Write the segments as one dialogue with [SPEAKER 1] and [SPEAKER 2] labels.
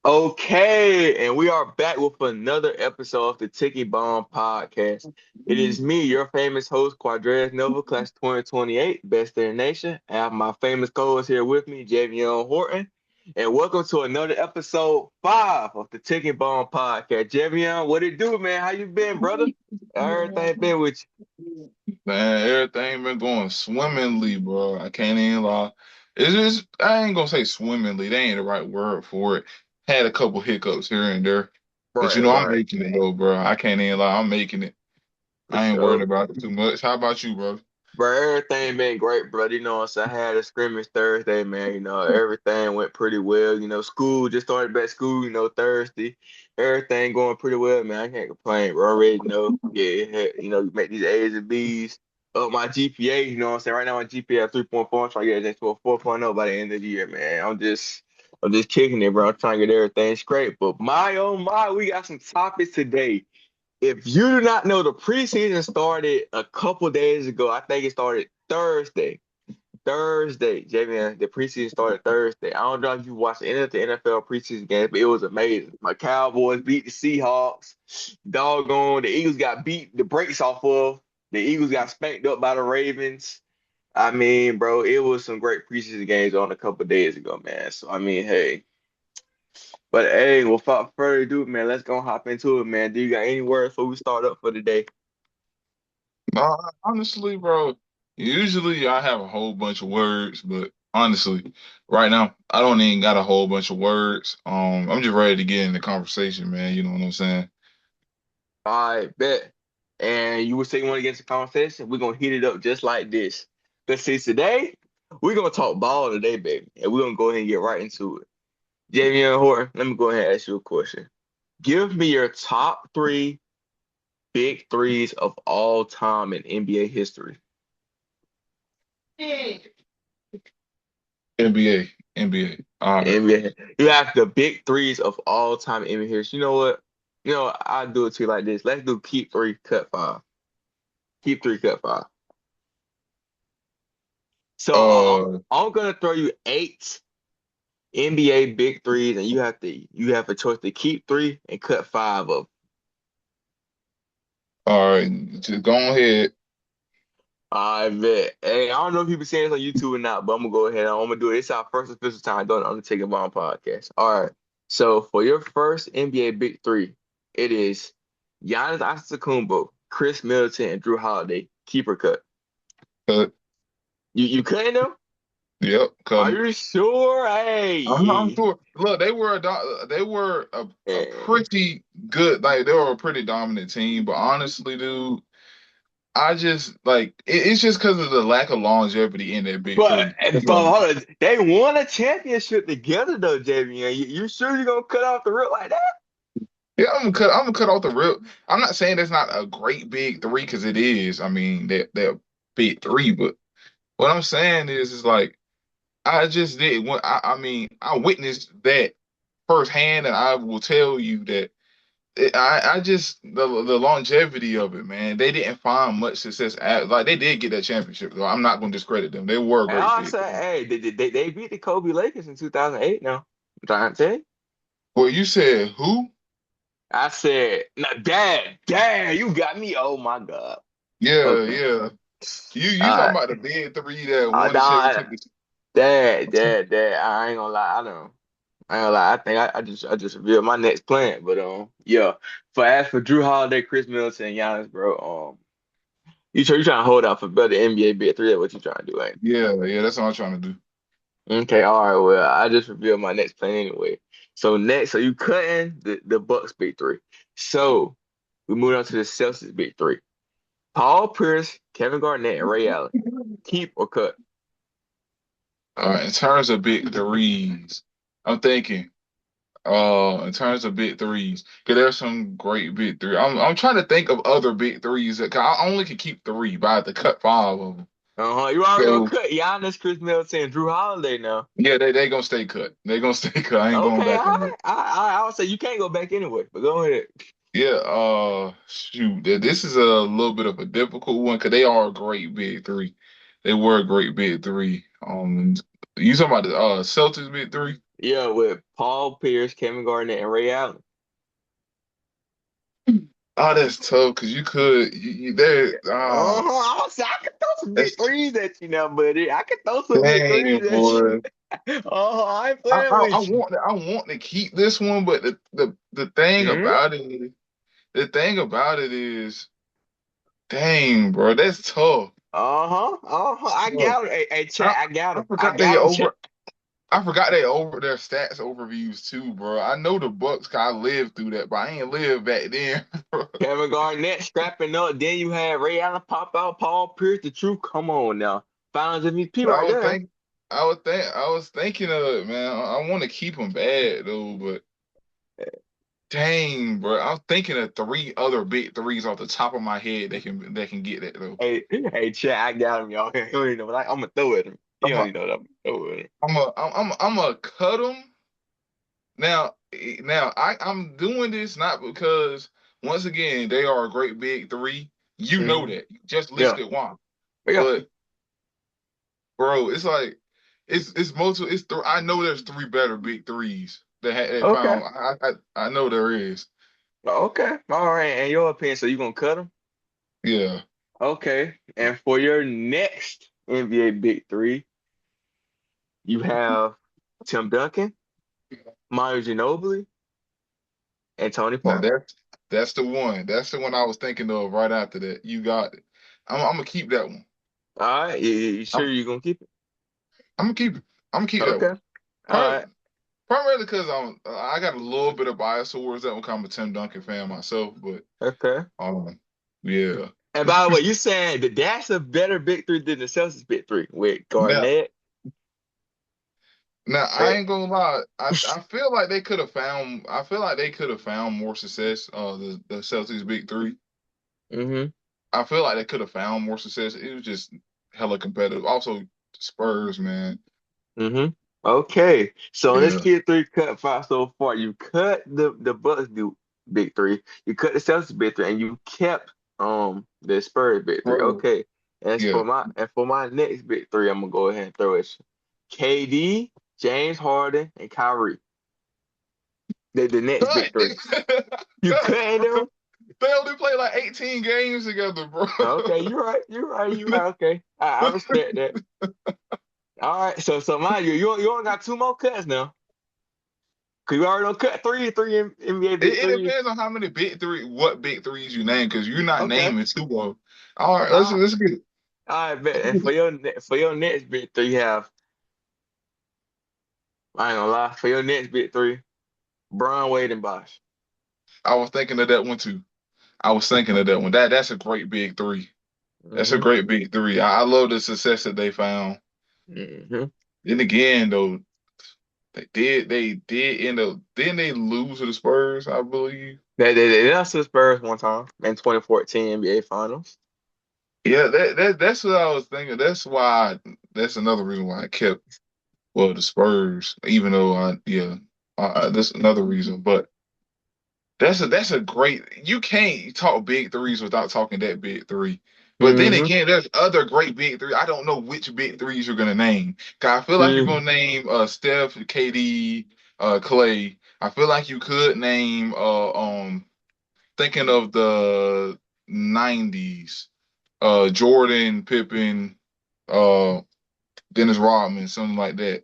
[SPEAKER 1] Okay, and we are back with another episode of the Ticky Bomb Podcast. It is me, your famous host, Qua'Dreiz Nova, class 2028, best in the nation. I have my famous co-host here with me, Javeon Horton, and welcome to another episode 5 of the Ticky Bomb Podcast. Javeon, what it do, man? How you been, brother? Everything been with
[SPEAKER 2] Man, everything been going swimmingly, bro. I can't even lie. It's just I ain't gonna say swimmingly. That ain't the right word for it. Had a couple hiccups here and there,
[SPEAKER 1] you?
[SPEAKER 2] but
[SPEAKER 1] Right,
[SPEAKER 2] I'm
[SPEAKER 1] right,
[SPEAKER 2] making it though, bro. I can't even lie. I'm making it.
[SPEAKER 1] for
[SPEAKER 2] I ain't worried
[SPEAKER 1] sure.
[SPEAKER 2] about it too much. How about you, bro?
[SPEAKER 1] Bro, everything been great, brother. So I had a scrimmage Thursday, man. Everything went pretty well. School just started back school, Thursday. Everything going pretty well, man. I can't complain, bro. Already make these A's and B's up my GPA, Right now my GPA at 3.4. I'm trying to get it to a 4.0 by the end of the year, man. I'm just kicking it, bro. I'm trying to get everything straight. But my oh my, we got some topics today. If you do not know, the preseason started a couple days ago. I think it started Thursday. Thursday, Javion. The preseason started Thursday. I don't know if you watched any of the NFL preseason games, but it was amazing. My Cowboys beat the Seahawks. Doggone, the Eagles got beat the brakes off of. The Eagles got spanked up by the Ravens. I mean, bro, it was some great preseason games on a couple days ago, man. So I mean, hey. But hey, without further ado, man, let's go hop into it, man. Do you got any words before we start up for the day?
[SPEAKER 2] No, honestly, bro. Usually I have a whole bunch of words, but honestly, right now I don't even got a whole bunch of words. I'm just ready to get in the conversation, man. You know what I'm saying?
[SPEAKER 1] I bet. And you would say you want to get into conversation? We're gonna heat it up just like this. Let's see, today we're gonna talk ball today, baby. And we're gonna go ahead and get right into it. Jamie and Horton, let me go ahead and ask you a question. Give me your top three big threes of all time in NBA history.
[SPEAKER 2] NBA, NBA. All right.
[SPEAKER 1] NBA. You have the big threes of all time in NBA history. You know what? I'll do it to you like this. Let's do keep three, cut five. Keep three, cut five. So
[SPEAKER 2] Uh,
[SPEAKER 1] I'm gonna throw you eight NBA big threes, and you have a choice to keep three and cut five of.
[SPEAKER 2] all right. Just go ahead.
[SPEAKER 1] I bet. Hey, I don't know if you've been saying this on YouTube or not, but I'm gonna go ahead. I'm gonna do it. It's our first official time doing it on the Take It Bomb podcast. All right. So for your first NBA big three, it is Giannis Antetokounmpo, Chris Middleton, and Drew Holiday. Keeper cut.
[SPEAKER 2] Cut.
[SPEAKER 1] You cutting them?
[SPEAKER 2] Yep. Cut
[SPEAKER 1] Are
[SPEAKER 2] 'em.
[SPEAKER 1] you sure?
[SPEAKER 2] I'm
[SPEAKER 1] Hey.
[SPEAKER 2] sure. Look, they were a
[SPEAKER 1] Eh.
[SPEAKER 2] pretty good, like they were a pretty dominant team. But honestly, dude, I just like it's just because of the lack of longevity in that big
[SPEAKER 1] But,
[SPEAKER 2] three. That's what
[SPEAKER 1] but
[SPEAKER 2] I'm.
[SPEAKER 1] hold on, they won a championship together though, Javion. You sure you're gonna cut off the rip like that?
[SPEAKER 2] Yeah, I'm gonna cut off the rip. I'm not saying that's not a great big three because it is. I mean, they're big three, but what I'm saying is like I just did. I mean, I witnessed that firsthand, and I will tell you that. I just the longevity of it, man. They didn't find much success like they did get that championship though. I'm not going to discredit them. They were a
[SPEAKER 1] And
[SPEAKER 2] great
[SPEAKER 1] I
[SPEAKER 2] big.
[SPEAKER 1] say, hey, they beat the Kobe Lakers in 2008. Now, I'm trying to tell you.
[SPEAKER 2] Well, you said who?
[SPEAKER 1] I said, no, dad, you got me. Oh my God.
[SPEAKER 2] Yeah,
[SPEAKER 1] Okay.
[SPEAKER 2] yeah. You
[SPEAKER 1] All
[SPEAKER 2] talking
[SPEAKER 1] right.
[SPEAKER 2] about the big three that won the
[SPEAKER 1] Nah,
[SPEAKER 2] championship?
[SPEAKER 1] dad. I ain't gonna lie. I don't. I ain't gonna lie. I think I just revealed my next plan. But yeah. As for Drew Holiday, Chris Middleton, and Giannis, bro. You trying to hold out for better NBA big three? That's what you trying to do, ain't
[SPEAKER 2] Yeah, yeah. That's what I'm trying to do.
[SPEAKER 1] it? Okay, all right. Well, I just revealed my next plan anyway. So you cutting the Bucks big three. So we move on to the Celtics big three. Paul Pierce, Kevin Garnett, and Ray Allen. Keep or cut?
[SPEAKER 2] In terms of big threes, I'm thinking. In terms of big threes, because there's some great big three. I'm trying to think of other big threes that 'cause I only can keep three, but I have to cut five of them.
[SPEAKER 1] You already gonna
[SPEAKER 2] So
[SPEAKER 1] cut Giannis, Chris Middleton, and Drew Holiday now.
[SPEAKER 2] yeah, they gonna stay cut. They gonna stay cut. I ain't going
[SPEAKER 1] Okay,
[SPEAKER 2] back
[SPEAKER 1] all
[SPEAKER 2] on that.
[SPEAKER 1] right. I would say you can't go back anyway, but go ahead.
[SPEAKER 2] Yeah. Shoot. This is a little bit of a difficult one because they are a great big three. They were a great big three. You talking about the Celtics big three?
[SPEAKER 1] Yeah, with Paul Pierce, Kevin Garnett, and Ray Allen.
[SPEAKER 2] Oh, that's tough because you could there.
[SPEAKER 1] I could throw some big
[SPEAKER 2] That's
[SPEAKER 1] threes at you now, buddy. I could throw some big
[SPEAKER 2] dang
[SPEAKER 1] threes at you.
[SPEAKER 2] boy.
[SPEAKER 1] I ain't
[SPEAKER 2] I,
[SPEAKER 1] playing
[SPEAKER 2] I, I
[SPEAKER 1] with you.
[SPEAKER 2] want to, I want to keep this one, but the thing
[SPEAKER 1] Hmm.
[SPEAKER 2] about it is, the thing about it is, dang, bro, that's tough.
[SPEAKER 1] I
[SPEAKER 2] Bro,
[SPEAKER 1] got him. Hey,
[SPEAKER 2] I,
[SPEAKER 1] chat. I got
[SPEAKER 2] I
[SPEAKER 1] him. I
[SPEAKER 2] forgot they
[SPEAKER 1] got him, chat.
[SPEAKER 2] over. I forgot they over their stats overviews too, bro. I know the Bucks 'cause I lived through that, but I ain't lived back then, bro.
[SPEAKER 1] Kevin Garnett scrapping up. Then you had Ray Allen pop out. Paul Pierce, the truth. Come on now. Finals MVP
[SPEAKER 2] I
[SPEAKER 1] right
[SPEAKER 2] was
[SPEAKER 1] there.
[SPEAKER 2] think, I was thinking of it, man. I want to keep them bad though, but dang, bro, I'm thinking of three other big threes off the top of my head that can get that though.
[SPEAKER 1] Hey, chat. I got him, y'all. He don't even know what I'm gonna throw at him. He
[SPEAKER 2] I'm
[SPEAKER 1] don't
[SPEAKER 2] a,
[SPEAKER 1] even know what I'm gonna throw at him.
[SPEAKER 2] I'm a cut them now. Now I'm doing this not because once again they are a great big three. You know
[SPEAKER 1] Hmm.
[SPEAKER 2] that. You just
[SPEAKER 1] Yeah,
[SPEAKER 2] listed one,
[SPEAKER 1] yeah.
[SPEAKER 2] but bro, it's like it's multiple. I know there's three better big threes that
[SPEAKER 1] Okay,
[SPEAKER 2] found. I know there is.
[SPEAKER 1] okay. All right. And your opinion? So you gonna cut him?
[SPEAKER 2] Yeah.
[SPEAKER 1] Okay. And for your next NBA Big Three, you have Tim Duncan, Manu Ginobili, and Tony
[SPEAKER 2] Now
[SPEAKER 1] Parker.
[SPEAKER 2] that's the one. That's the one I was thinking of right after that. You got it. I'm gonna keep that one.
[SPEAKER 1] All right. You
[SPEAKER 2] I'm,
[SPEAKER 1] sure you're gonna keep it?
[SPEAKER 2] I'm gonna keep it. I'm gonna keep that
[SPEAKER 1] Okay.
[SPEAKER 2] one.
[SPEAKER 1] All right.
[SPEAKER 2] Primarily because I got a little bit of bias towards that one. 'Cause I'm a Tim Duncan fan myself, but
[SPEAKER 1] Okay.
[SPEAKER 2] um, yeah.
[SPEAKER 1] And by the way, you saying that that's a better Big Three than the Celtics Big Three with
[SPEAKER 2] Now,
[SPEAKER 1] Garnett?
[SPEAKER 2] now I
[SPEAKER 1] Eh,
[SPEAKER 2] ain't gonna lie. I feel like they could have found. I feel like they could have found more success. The Celtics big three.
[SPEAKER 1] mm-hmm.
[SPEAKER 2] I feel like they could have found more success. It was just hella competitive. Also, Spurs, man.
[SPEAKER 1] Mm-hmm. Okay. So in this
[SPEAKER 2] Yeah.
[SPEAKER 1] kid three cut five so far, you cut the Bucks do Big Three, you cut the Celtics Big Three, and you kept the Spurs Big Three.
[SPEAKER 2] Bro.
[SPEAKER 1] Okay. And
[SPEAKER 2] Yeah.
[SPEAKER 1] for my next Big Three, I'm gonna go ahead and throw it. KD, James Harden, and Kyrie. The next
[SPEAKER 2] Cut.
[SPEAKER 1] Big Three. You
[SPEAKER 2] Cut,
[SPEAKER 1] cutting
[SPEAKER 2] bro.
[SPEAKER 1] them?
[SPEAKER 2] They only play like 18 games together, bro.
[SPEAKER 1] Okay, you're right. You're right. You're right. Okay, I respect that. All right. So mind you, you only got two more cuts now. Cause you already done cut three NBA Big
[SPEAKER 2] It
[SPEAKER 1] Threes.
[SPEAKER 2] depends on how many what big threes you name, because you're not
[SPEAKER 1] Okay.
[SPEAKER 2] naming two of them. All right,
[SPEAKER 1] All right.
[SPEAKER 2] let's get it.
[SPEAKER 1] All right, bet. And for your next Big Three, you have I ain't gonna lie. For your next Big Three, Bron, Wade, and Bosh.
[SPEAKER 2] I was thinking of that one too. I was thinking of that one. That's a great big three. That's a
[SPEAKER 1] Mm-hmm.
[SPEAKER 2] great big three. I love the success that they found.
[SPEAKER 1] Mm-hmm.
[SPEAKER 2] Then again, though, they did end up didn't they lose to the Spurs, I believe.
[SPEAKER 1] They lost to the Spurs one time in 2014 NBA Finals.
[SPEAKER 2] Yeah, that's what I was thinking. That's another reason why I kept the Spurs, even though that's another reason. But that's a great. You can't talk big threes without talking that big three. But then
[SPEAKER 1] Mm-hmm.
[SPEAKER 2] again, there's other great big three. I don't know which big threes you're gonna name. 'Cause I feel like you're
[SPEAKER 1] Mm-hmm.
[SPEAKER 2] gonna name Steph, KD, Clay. I feel like you could name thinking of the '90s, Jordan, Pippen, uh, Dennis Rodman, something like that.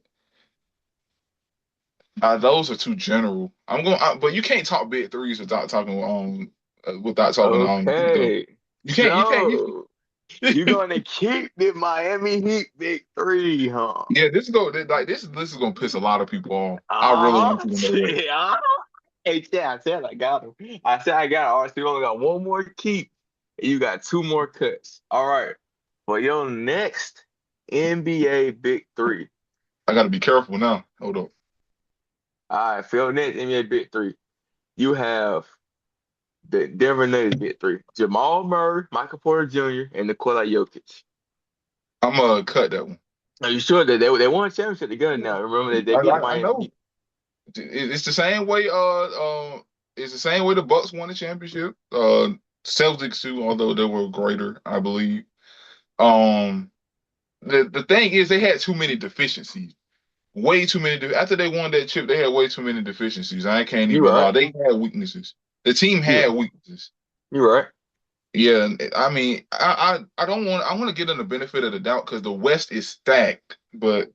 [SPEAKER 2] Those are too general. But you can't talk big threes without talking though.
[SPEAKER 1] Okay.
[SPEAKER 2] You
[SPEAKER 1] So you're gonna keep the Miami Heat Big Three, huh?
[SPEAKER 2] yeah. This is gonna piss a lot of people off. I really
[SPEAKER 1] Uh-huh.
[SPEAKER 2] want you to know that.
[SPEAKER 1] Yeah. Hey, yeah, I said I got him. I said I got it. All right, so you only got one more keep. And you got two more cuts. All right. For your next NBA Big Three.
[SPEAKER 2] I got to be careful now. Hold up.
[SPEAKER 1] All right, for your next NBA Big Three, you have the Denver Nuggets Big Three. Jamal Murray, Michael Porter Jr., and Nikola Jokic.
[SPEAKER 2] I'm gonna cut that one.
[SPEAKER 1] Are you sure that they won a championship together now? Remember that they beat the
[SPEAKER 2] I
[SPEAKER 1] Miami
[SPEAKER 2] know.
[SPEAKER 1] Heat.
[SPEAKER 2] It's the same way. It's the same way the Bucks won the championship. Celtics too, although they were greater, I believe. Um, the thing is they had too many deficiencies. way too many. After they won that chip, they had way too many deficiencies. I can't
[SPEAKER 1] You
[SPEAKER 2] even
[SPEAKER 1] right.
[SPEAKER 2] lie. They had weaknesses. The team
[SPEAKER 1] You
[SPEAKER 2] had
[SPEAKER 1] right.
[SPEAKER 2] weaknesses.
[SPEAKER 1] You right.
[SPEAKER 2] Yeah, I mean, I don't want. I want to give them the benefit of the doubt because the West is stacked. But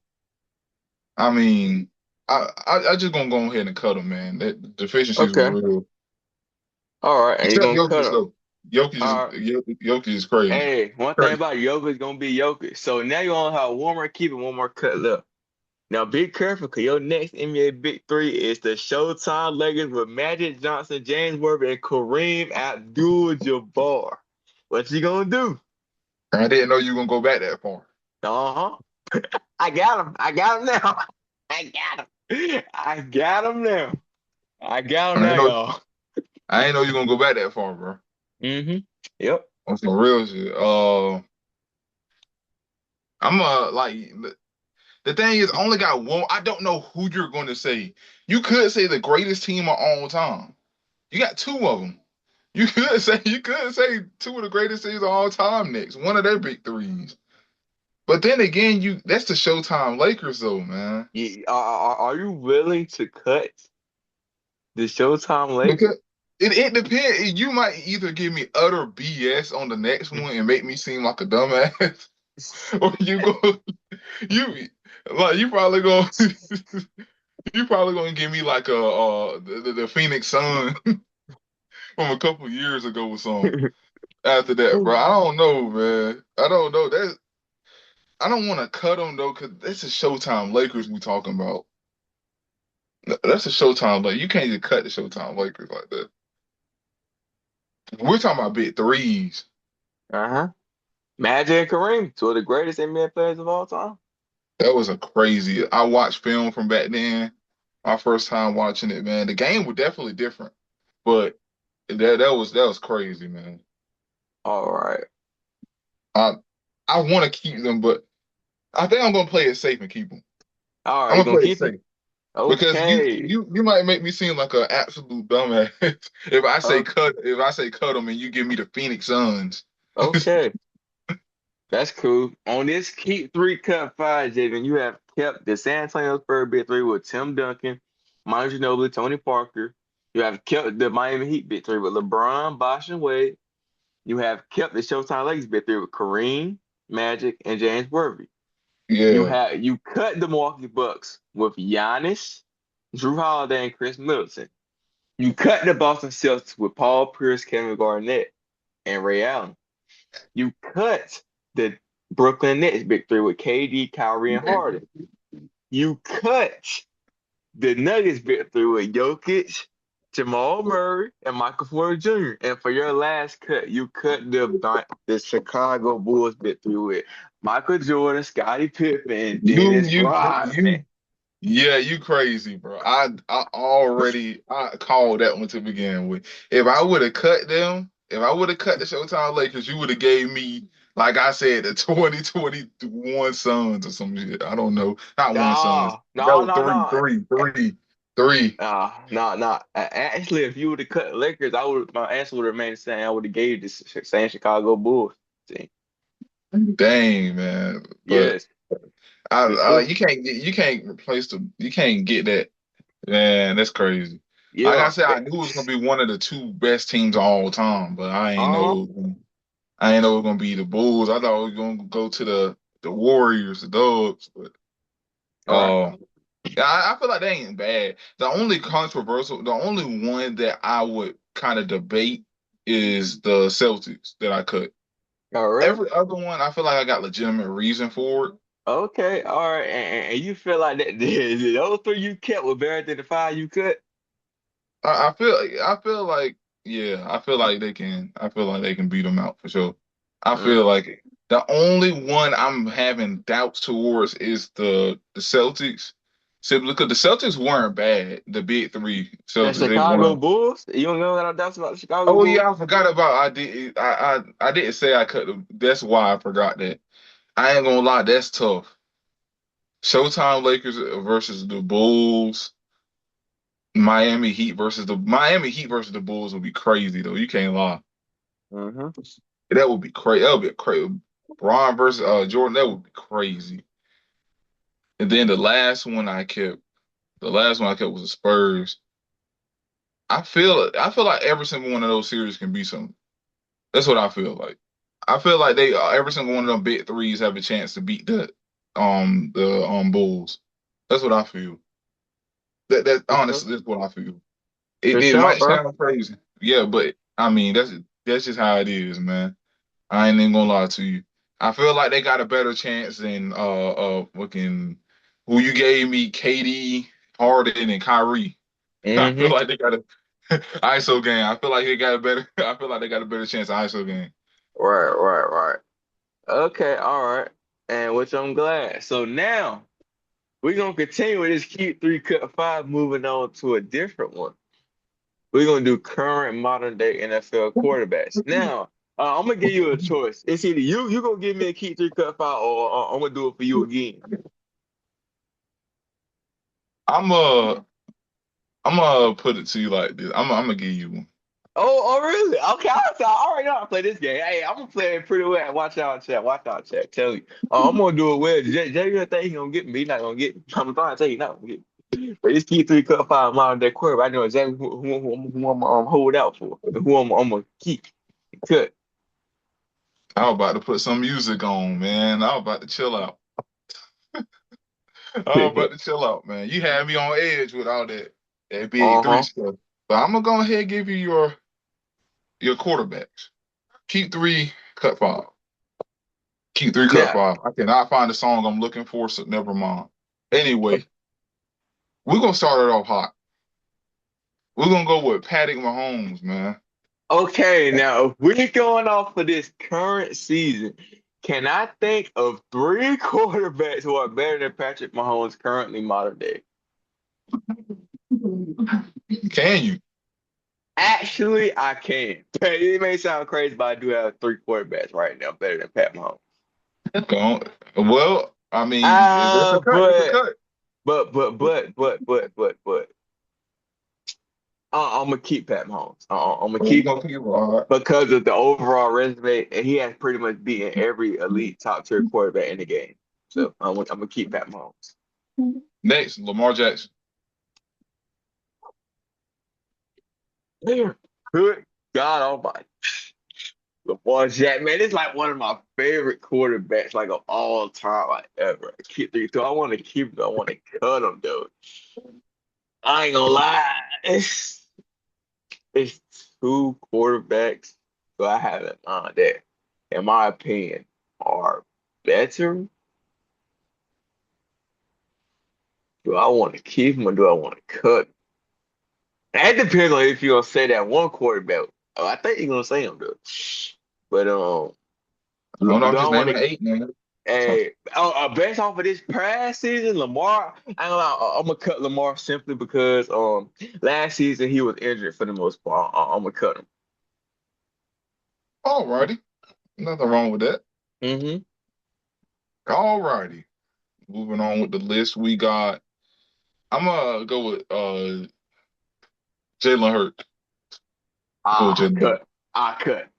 [SPEAKER 2] I mean, I just gonna go ahead and cut them, man. That the deficiencies
[SPEAKER 1] Okay.
[SPEAKER 2] were real.
[SPEAKER 1] All right. And you're
[SPEAKER 2] Except
[SPEAKER 1] gonna cut
[SPEAKER 2] Jokic
[SPEAKER 1] him.
[SPEAKER 2] though. Jokic is
[SPEAKER 1] All right.
[SPEAKER 2] Jokic is crazy.
[SPEAKER 1] Hey, one thing
[SPEAKER 2] Crazy.
[SPEAKER 1] about Jokic is gonna be Jokic. So now you only have one more keep and one more cut left. Now be careful because your next NBA Big Three is the Showtime Lakers with Magic Johnson, James Worthy, and Kareem Abdul-Jabbar. What you gonna do?
[SPEAKER 2] I didn't know you were gonna go back that far.
[SPEAKER 1] Uh-huh. I got him. I got him now. I got him. I got him now. I got him
[SPEAKER 2] I
[SPEAKER 1] now,
[SPEAKER 2] ain't know
[SPEAKER 1] y'all.
[SPEAKER 2] I ain't know you were gonna go back that far, bro.
[SPEAKER 1] Mm-hmm. Yep.
[SPEAKER 2] On some real shit. I'm like the thing is, I only got one. I don't know who you're going to say. You could say the greatest team of all time. You got two of them. You could say two of the greatest teams of all time next. One of their big threes. But then again, you that's the Showtime Lakers though, man.
[SPEAKER 1] Are you willing to cut the Showtime Lakers?
[SPEAKER 2] Because it depends. You might either give me utter BS on the next one and make me seem like a dumbass, or you like you probably going you probably gonna give me like the Phoenix Sun from a couple years ago or something. After that, bro, I don't know, man. I don't know that. I don't want to cut them though, cause this is Showtime Lakers we talking about. That's a Showtime like you can't just cut the Showtime Lakers like that. We're talking about big threes.
[SPEAKER 1] Uh-huh. Magic and Kareem, two of the greatest NBA players of all time.
[SPEAKER 2] That was a crazy. I watched film from back then. My first time watching it, man. The game was definitely different, but that was crazy, man.
[SPEAKER 1] All right.
[SPEAKER 2] I I want to keep them, but I think I'm gonna play it safe and keep them.
[SPEAKER 1] All right,
[SPEAKER 2] I'm
[SPEAKER 1] you
[SPEAKER 2] gonna
[SPEAKER 1] gonna
[SPEAKER 2] play it
[SPEAKER 1] keep him?
[SPEAKER 2] safe because you
[SPEAKER 1] Okay.
[SPEAKER 2] you you might make me seem like an absolute dumbass if I say
[SPEAKER 1] Uh,
[SPEAKER 2] cut them and you give me the Phoenix Suns.
[SPEAKER 1] okay. That's cool. On this keep three cut five, Javen, you have kept the San Antonio Spurs big three with Tim Duncan, Manu Ginobili, Tony Parker. You have kept the Miami Heat big three with LeBron, Bosh, and Wade. You have kept the Showtime Lakers big three with Kareem, Magic, and James Worthy.
[SPEAKER 2] Yeah,
[SPEAKER 1] You cut the Milwaukee Bucks with Giannis, Drew Holiday, and Chris Middleton. You cut the Boston Celtics with Paul Pierce, Kevin Garnett, and Ray Allen. You cut the Brooklyn Nets big three with KD, Kyrie, and
[SPEAKER 2] yeah.
[SPEAKER 1] Harden. You cut the Nuggets big three with Jokic, Jamal Murray, and Michael Porter Jr. And for your last cut, you cut the Chicago Bulls big three with Michael Jordan, Scottie Pippen, and
[SPEAKER 2] You
[SPEAKER 1] Dennis
[SPEAKER 2] you
[SPEAKER 1] Rodman.
[SPEAKER 2] you Yeah, you crazy, bro. I called that one to begin with. If I would have cut the Showtime Lakers, you would have gave me, like I said, the 2021 Suns or some shit. I don't know. Not one Suns.
[SPEAKER 1] No,
[SPEAKER 2] That
[SPEAKER 1] no,
[SPEAKER 2] was
[SPEAKER 1] no, no.
[SPEAKER 2] three.
[SPEAKER 1] No, no. Actually, if you would have cut Lakers, I would. My answer would remain the same. I would have gave you the same Chicago Bulls team.
[SPEAKER 2] Dang, man. But
[SPEAKER 1] Yes, yes, sir.
[SPEAKER 2] you can't you can't get that. Man, that's crazy. Like I
[SPEAKER 1] Yeah.
[SPEAKER 2] said, I knew it was gonna be one of the two best teams of all time, but
[SPEAKER 1] Uh-huh.
[SPEAKER 2] I ain't know it was gonna be the Bulls. I thought it was gonna go to the Warriors, the Dubs, but
[SPEAKER 1] All right.
[SPEAKER 2] uh yeah, I feel like they ain't bad. The only one that I would kind of debate is the Celtics that I cut.
[SPEAKER 1] All right.
[SPEAKER 2] Every other one, I feel like I got legitimate reason for it.
[SPEAKER 1] Okay. All right. And you feel like that those three you kept were better than the five you cut?
[SPEAKER 2] I feel like yeah, I feel like they can beat them out for sure. I feel
[SPEAKER 1] Mm.
[SPEAKER 2] like the only one I'm having doubts towards is the Celtics. Simply because the Celtics weren't bad. The big three
[SPEAKER 1] The
[SPEAKER 2] Celtics, they
[SPEAKER 1] Chicago
[SPEAKER 2] weren't.
[SPEAKER 1] Bulls? You don't know that I doubts about the Chicago
[SPEAKER 2] Oh
[SPEAKER 1] Bulls?
[SPEAKER 2] yeah, I forgot about I didn't say I cut them. That's why I forgot that. I ain't gonna lie, that's tough. Showtime Lakers versus the Bulls. Miami Heat versus the Bulls would be crazy though. You can't lie.
[SPEAKER 1] Mm-hmm.
[SPEAKER 2] That would be crazy. That would be crazy. Braun versus Jordan. That would be crazy. And then the last one I kept was the Spurs. I feel like every single one of those series can be something. That's what I feel like. I feel like they every single one of them big threes have a chance to beat the Bulls. That's what I feel. That
[SPEAKER 1] For sure.
[SPEAKER 2] honestly is what I feel. It
[SPEAKER 1] For
[SPEAKER 2] it
[SPEAKER 1] sure,
[SPEAKER 2] might
[SPEAKER 1] bro.
[SPEAKER 2] sound crazy, yeah, but I mean that's just how it is, man. I ain't even gonna lie to you. I feel like they got a better chance than fucking who you gave me, KD, Harden, and Kyrie. I feel
[SPEAKER 1] Mm-hmm.
[SPEAKER 2] like they got a ISO game. I feel like they got a better. I feel like they got a better chance at ISO game.
[SPEAKER 1] Right, right, right. Okay, all right. And which I'm glad. So now we're gonna continue with this keep three cut five, moving on to a different one. We're gonna do current modern day NFL quarterbacks. Now, I'm gonna give you a choice. It's either you gonna give me a keep three cut five, or I'm gonna do it for you again.
[SPEAKER 2] I'm uh I'm gonna put it to you like this. I'm gonna give you one.
[SPEAKER 1] Oh, really? Okay, I already know how to play this game. Hey, I'm gonna play it pretty well. Watch out, chat. Watch out, chat. Tell you. I'm gonna do it well. Jay, you think he gonna get me? He not gonna get me. I'm trying to tell you, he not gonna get me. But this key three cut five modern day quarterback. I know exactly who I'm hold out for, and who I'm gonna keep. Cut.
[SPEAKER 2] I was about to put some music on, man. I was about to chill out. I was about to chill out, man. You had me on edge with all that big three
[SPEAKER 1] Uh-huh.
[SPEAKER 2] stuff. But I'm gonna go ahead and give you your quarterbacks. Keep three, cut five. Keep three, cut
[SPEAKER 1] Now,
[SPEAKER 2] five. I cannot find the song I'm looking for, so never mind. Anyway, we're gonna start it off hot. We're gonna go with Patrick Mahomes, man.
[SPEAKER 1] okay, now if we're going off for this current season, can I think of three quarterbacks who are better than Patrick Mahomes currently modern day?
[SPEAKER 2] Can you?
[SPEAKER 1] Actually, I can. It may sound crazy, but I do have three quarterbacks right now better than Pat Mahomes.
[SPEAKER 2] Go Well, I mean, that's a
[SPEAKER 1] Uh,
[SPEAKER 2] cut. That's a
[SPEAKER 1] but
[SPEAKER 2] cut.
[SPEAKER 1] but I'm gonna keep Pat Mahomes. I'm gonna
[SPEAKER 2] Well, you
[SPEAKER 1] keep
[SPEAKER 2] gonna keep all right.
[SPEAKER 1] because of the overall resume, and he has pretty much beaten every elite top tier quarterback in the game. So I'm gonna keep Pat Mahomes.
[SPEAKER 2] Next, Lamar Jackson.
[SPEAKER 1] Good God Almighty. Lamar Jack, man, it's like one of my favorite quarterbacks, like of all time, like ever. Keep three, so I want to keep him. I want to cut him, though. I ain't gonna lie, it's two quarterbacks, so I have in mind that, in my opinion, are better. Do I want to keep him or do I want to cut him? That depends on if you're gonna say that one quarterback. Oh, I think you're gonna say him, though. But
[SPEAKER 2] I don't know. I'm
[SPEAKER 1] do I
[SPEAKER 2] just
[SPEAKER 1] want
[SPEAKER 2] naming
[SPEAKER 1] to?
[SPEAKER 2] eight, man.
[SPEAKER 1] Hey, based off of this past season, Lamar, I'm gonna cut Lamar simply because last season he was injured for the most part. I'm gonna cut him.
[SPEAKER 2] All righty. Nothing wrong with that.
[SPEAKER 1] Hmm.
[SPEAKER 2] All righty. Moving on with the list, we got. I'm gonna go with Jalen Hurts. Go with Jalen Hurts.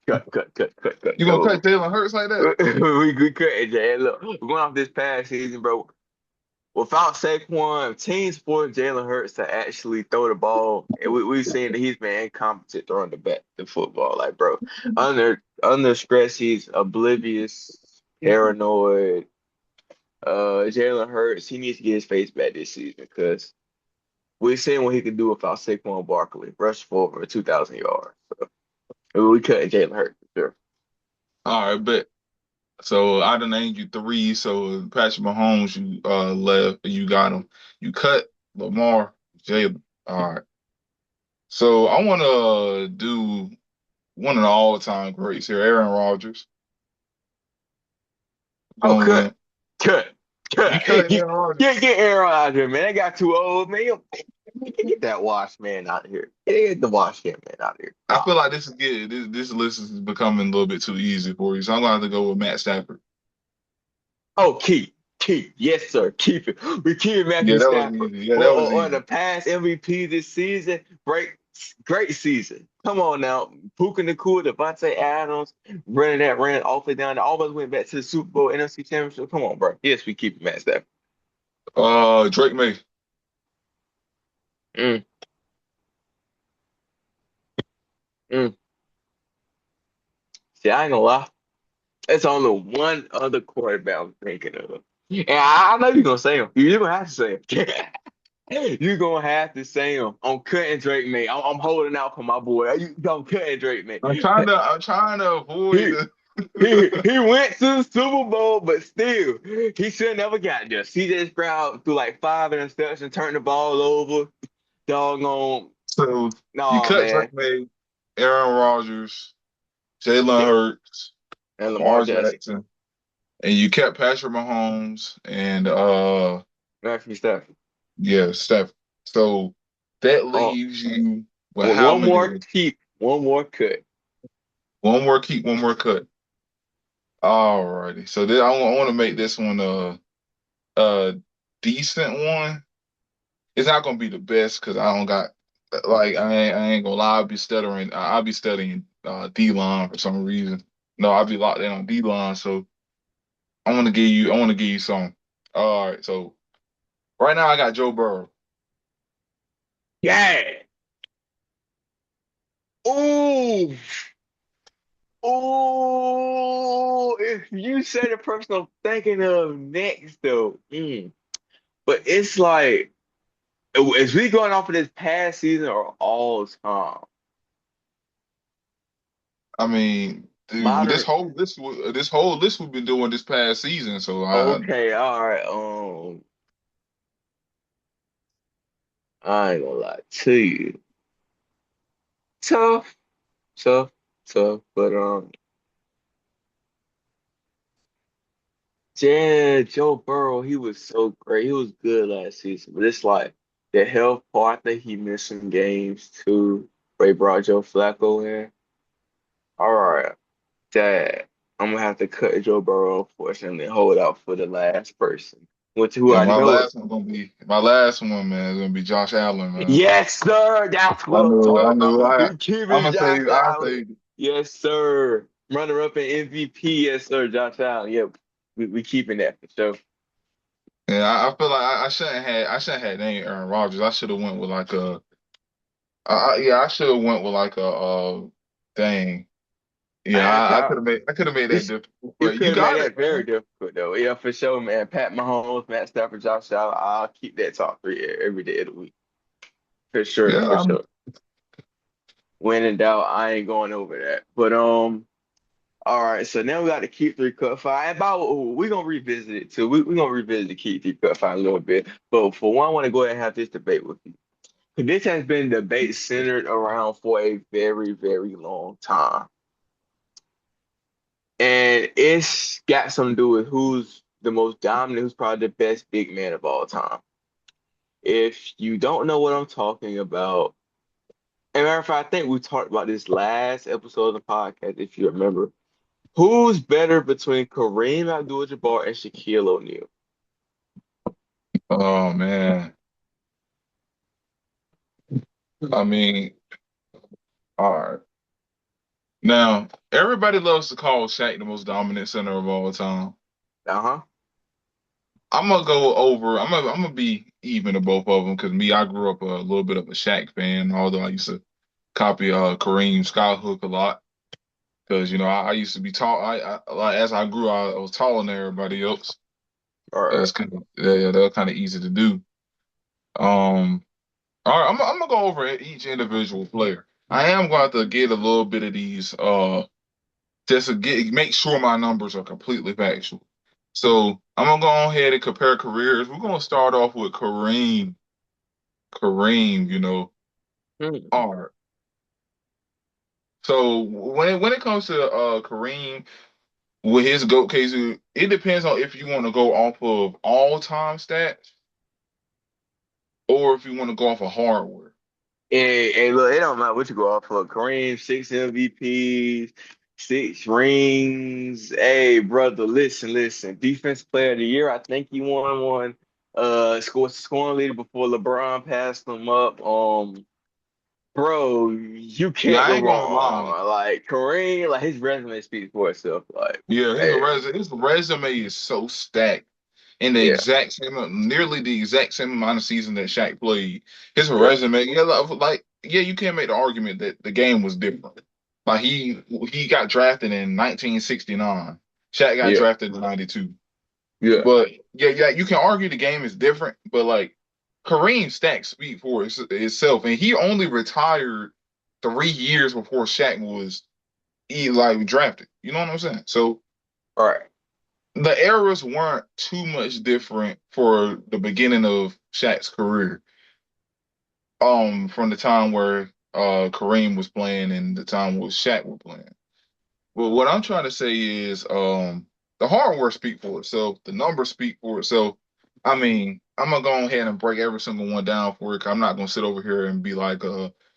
[SPEAKER 1] Cut. Cut.
[SPEAKER 2] You gonna cut
[SPEAKER 1] No,
[SPEAKER 2] Jalen Hurts like that?
[SPEAKER 1] we cut it, Jay. Look, we're going off this past season, bro. Without Saquon, teams forced Jalen Hurts to actually throw the ball, and we've seen that he's been incompetent throwing the football. Like, bro, under stress, he's oblivious, paranoid. Jalen Hurts, he needs to get his face back this season because we've seen what he can do without Saquon Barkley, rush for over 2,000 yards. We couldn't Jalen Hurts for sure.
[SPEAKER 2] All right, bet. So I done named you three. So Patrick Mahomes, you left. You got him. You cut Lamar, Jalen. All right. So I want to do one of the all-time greats here, Aaron Rodgers.
[SPEAKER 1] Oh,
[SPEAKER 2] Going,
[SPEAKER 1] cut,
[SPEAKER 2] you
[SPEAKER 1] cut.
[SPEAKER 2] cutting
[SPEAKER 1] Get,
[SPEAKER 2] Aaron Rodgers?
[SPEAKER 1] get Aaron out of here, man. They got too old, man. Get that wash man out of here. Get the wash man out of here.
[SPEAKER 2] I
[SPEAKER 1] Nah.
[SPEAKER 2] feel like this is good. This list is becoming a little bit too easy for you, so I'm gonna have to go with Matt Stafford.
[SPEAKER 1] Oh, keep. Yes, sir. Keep it. We keep
[SPEAKER 2] Yeah,
[SPEAKER 1] Matthew
[SPEAKER 2] that was
[SPEAKER 1] Stafford.
[SPEAKER 2] easy. Yeah, that was
[SPEAKER 1] Or the
[SPEAKER 2] easy.
[SPEAKER 1] past MVP this season. Great season. Come on now. Puka Nakua, Devontae Adams, running that ran off and down. Almost went back to the Super Bowl NFC Championship. Come on, bro. Yes, we keep Matt Stafford.
[SPEAKER 2] Drake May.
[SPEAKER 1] Mm, mm. See, I ain't gonna lie. It's only one other quarterback I'm thinking of. And I know you're gonna say him. You're gonna have to say him. You're gonna have to say him. I'm cutting Drake, man. I'm holding out for my boy. I'm cutting Drake, man.
[SPEAKER 2] I'm trying to avoid
[SPEAKER 1] He
[SPEAKER 2] the.
[SPEAKER 1] he went to the Super Bowl, but still, he should never got there. CJ Stroud threw like 5 interceptions, turned the ball over. Doggone,
[SPEAKER 2] So you
[SPEAKER 1] nah,
[SPEAKER 2] cut
[SPEAKER 1] man.
[SPEAKER 2] Drake May, Aaron Rodgers, Jalen
[SPEAKER 1] Yep,
[SPEAKER 2] Hurts,
[SPEAKER 1] and Lamar
[SPEAKER 2] Lamar
[SPEAKER 1] Jackson,
[SPEAKER 2] Jackson, and you kept Patrick Mahomes and
[SPEAKER 1] Matthew Stafford.
[SPEAKER 2] yeah, Steph. So that
[SPEAKER 1] Oh,
[SPEAKER 2] leaves you with how
[SPEAKER 1] one more
[SPEAKER 2] many?
[SPEAKER 1] keep, one more cut.
[SPEAKER 2] One more keep, one more cut. Alrighty. So I want to make this one a decent one. It's not gonna be the best because I don't got like I ain't gonna lie. I'll be stuttering. I'll be studying D line for some reason. No, I'll be locked in on D line. So I want to give you some. All right. So right now I got Joe Burrow.
[SPEAKER 1] Yeah. Ooh, ooh. If you say the person I'm thinking of next, though, but it's like, is we going off of this past season or all time?
[SPEAKER 2] I mean, dude,
[SPEAKER 1] Modern.
[SPEAKER 2] this whole list we've been doing this past season. So
[SPEAKER 1] Okay, all right. I ain't gonna lie to you. Tough, tough, tough. But yeah, Joe Burrow, he was so great. He was good last season. But it's like the health part. I think he missed some games too. They brought Joe Flacco in. All right, Dad. I'm gonna have to cut Joe Burrow, unfortunately, and hold out for the last person, which who
[SPEAKER 2] yeah,
[SPEAKER 1] I know it.
[SPEAKER 2] my last one, man, is gonna be Josh Allen, man.
[SPEAKER 1] Yes, sir. That's
[SPEAKER 2] I
[SPEAKER 1] what I'm
[SPEAKER 2] know, I
[SPEAKER 1] talking about.
[SPEAKER 2] know.
[SPEAKER 1] We keep
[SPEAKER 2] I'm
[SPEAKER 1] it
[SPEAKER 2] gonna
[SPEAKER 1] Josh
[SPEAKER 2] say, I
[SPEAKER 1] Allen.
[SPEAKER 2] say,
[SPEAKER 1] Yes, sir. Runner up in MVP. Yes, sir. Josh Allen. Yep. We keeping that for sure.
[SPEAKER 2] yeah, I feel like I shouldn't have named Aaron Rodgers. I should have went with like yeah, I should have went with like dang. Yeah,
[SPEAKER 1] And Pat,
[SPEAKER 2] I could have made that
[SPEAKER 1] this
[SPEAKER 2] difficult,
[SPEAKER 1] you
[SPEAKER 2] but you
[SPEAKER 1] could have made
[SPEAKER 2] got it,
[SPEAKER 1] that very
[SPEAKER 2] man.
[SPEAKER 1] difficult though. Yeah, for sure, man. Pat Mahomes, Matt Stafford, Josh Allen. I'll keep that top three every day of the week. For sure,
[SPEAKER 2] Yeah,
[SPEAKER 1] for sure. When in doubt, I ain't going over that. But all right, so now we got the keep three cut five. About we're gonna revisit it too. We're gonna revisit the keep three cut five a little bit. But for one, I want to go ahead and have this debate with you. 'Cause this has been debate centered around for a very, very long time. And it's got something to do with who's the most dominant, who's probably the best big man of all time. If you don't know what I'm talking about, and matter of fact, I think we talked about this last episode of the podcast, if you remember. Who's better between Kareem Abdul-Jabbar and Shaquille O'Neal?
[SPEAKER 2] oh man. I mean, all right. Now, everybody loves to call Shaq the most dominant center of all time.
[SPEAKER 1] Uh-huh.
[SPEAKER 2] I'm gonna go over. I'm gonna be even to both of them because me, I grew up a little bit of a Shaq fan. Although I used to copy Kareem Skyhook a lot because I used to be tall. Like as I grew, I was taller than everybody else.
[SPEAKER 1] All right.
[SPEAKER 2] That's kind of yeah, that was kind of easy to do. Um, all right, I'm gonna go over each individual player. I am going to get a little bit of these just to make sure my numbers are completely factual. So I'm gonna go ahead and compare careers. We're gonna start off with Kareem. Kareem,
[SPEAKER 1] Hmm.
[SPEAKER 2] all right. So when it comes to Kareem with his GOAT case, it depends on if you want to go off of all time stats or if you want to go off of hardware.
[SPEAKER 1] Hey, look, it don't matter what you go off for. Kareem, 6 MVPs, 6 rings. Hey, brother, listen. Defense player of the year. I think he won one. Scoring leader before LeBron passed him up. Bro, you
[SPEAKER 2] Yeah,
[SPEAKER 1] can't
[SPEAKER 2] I
[SPEAKER 1] go
[SPEAKER 2] ain't gonna lie.
[SPEAKER 1] wrong. Like Kareem, his resume speaks for itself. Like,
[SPEAKER 2] Yeah,
[SPEAKER 1] hey,
[SPEAKER 2] his resume is so stacked. in the
[SPEAKER 1] Yeah,
[SPEAKER 2] exact same, nearly the exact same amount of season that Shaq played. His
[SPEAKER 1] yeah,
[SPEAKER 2] resume, yeah, like yeah, you can't make the argument that the game was different. Like he got drafted in 1969. Shaq got
[SPEAKER 1] yeah,
[SPEAKER 2] drafted in 92.
[SPEAKER 1] yeah.
[SPEAKER 2] But yeah, you can argue the game is different, but like Kareem stats speak for itself, and he only retired 3 years before Shaq was like drafted. You know what I'm saying? So
[SPEAKER 1] All right,
[SPEAKER 2] the eras weren't too much different for the beginning of Shaq's career. From the time where Kareem was playing and the time where Shaq was playing. But what I'm trying to say is the hardware speak for itself, the numbers speak for itself. I mean, I'm gonna go ahead and break every single one down for you. 'Cause I'm not gonna sit over here and be like,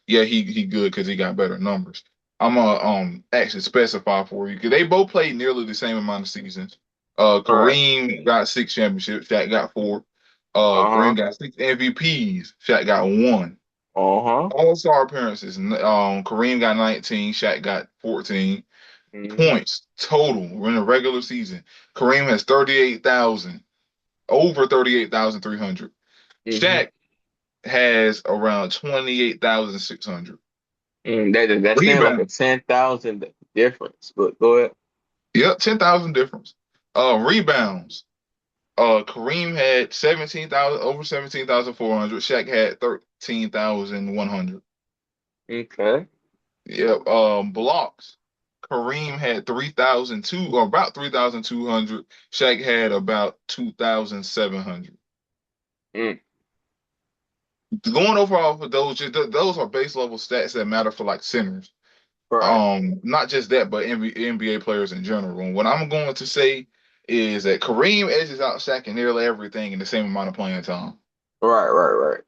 [SPEAKER 2] yeah, he good because he got better numbers. I'm gonna actually specify for you because they both played nearly the same amount of seasons.
[SPEAKER 1] all right.
[SPEAKER 2] Kareem got 6 championships, Shaq got four.
[SPEAKER 1] Uh-huh.
[SPEAKER 2] Kareem got 6 MVPs, Shaq got one.
[SPEAKER 1] Uh-huh.
[SPEAKER 2] All-star appearances, Kareem got 19, Shaq got 14
[SPEAKER 1] Mm-hmm.
[SPEAKER 2] points total in a regular season. Kareem has 38,000, over 38,300.
[SPEAKER 1] Mm-hmm.
[SPEAKER 2] Shaq has around 28,600.
[SPEAKER 1] That seems like a
[SPEAKER 2] Rebound.
[SPEAKER 1] 10,000 difference, but go ahead.
[SPEAKER 2] Yep, 10,000 difference. Rebounds. Kareem had 17,000, over 17,400. Shaq had 13,100.
[SPEAKER 1] Okay.
[SPEAKER 2] Yep. Blocks. Kareem had 3,002 or about 3,200. Shaq had about 2,700.
[SPEAKER 1] Mm,
[SPEAKER 2] Going over off of those, those are base level stats that matter for like centers.
[SPEAKER 1] right.
[SPEAKER 2] Not just that, but NBA players in general. And what I'm going to say is that Kareem edges out Shaq in nearly everything in the same amount of playing time.
[SPEAKER 1] Right, right, right.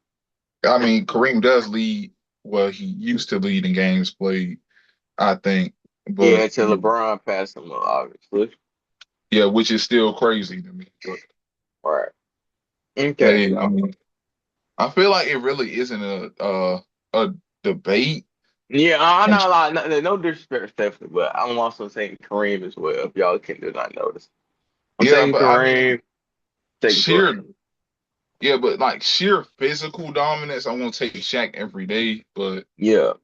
[SPEAKER 2] I mean, Kareem does lead. Well, he used to lead in games played, I think,
[SPEAKER 1] Yeah,
[SPEAKER 2] but
[SPEAKER 1] until LeBron passed him, obviously.
[SPEAKER 2] yeah, which is still crazy to me. But
[SPEAKER 1] Right. Okay.
[SPEAKER 2] hey, I mean, I feel like it really isn't a debate.
[SPEAKER 1] Yeah, I'm
[SPEAKER 2] And
[SPEAKER 1] not like no disrespect, Stephanie, but I'm also saying Kareem as well. If y'all can do not notice, I'm
[SPEAKER 2] yeah,
[SPEAKER 1] taking
[SPEAKER 2] but I mean,
[SPEAKER 1] Kareem. Taking Kareem.
[SPEAKER 2] sheer yeah, but like sheer physical dominance, I want to take Shaq every day. But
[SPEAKER 1] Yeah.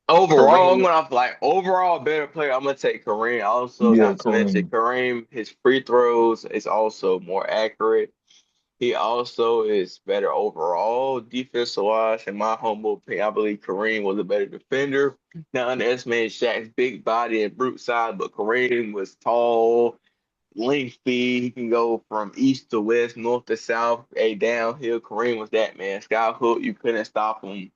[SPEAKER 1] Overall, I'm
[SPEAKER 2] Kareem,
[SPEAKER 1] going off like overall better player. I'm gonna take Kareem. Also,
[SPEAKER 2] yeah,
[SPEAKER 1] not to mention
[SPEAKER 2] Kareem.
[SPEAKER 1] Kareem, his free throws is also more accurate. He also is better overall defensive wise. In my humble opinion, I believe Kareem was a better defender. Not underestimating Shaq's big body and brute side, but Kareem was tall, lengthy. He can go from east to west, north to south, a downhill. Kareem was that man. Sky hook, you couldn't stop him.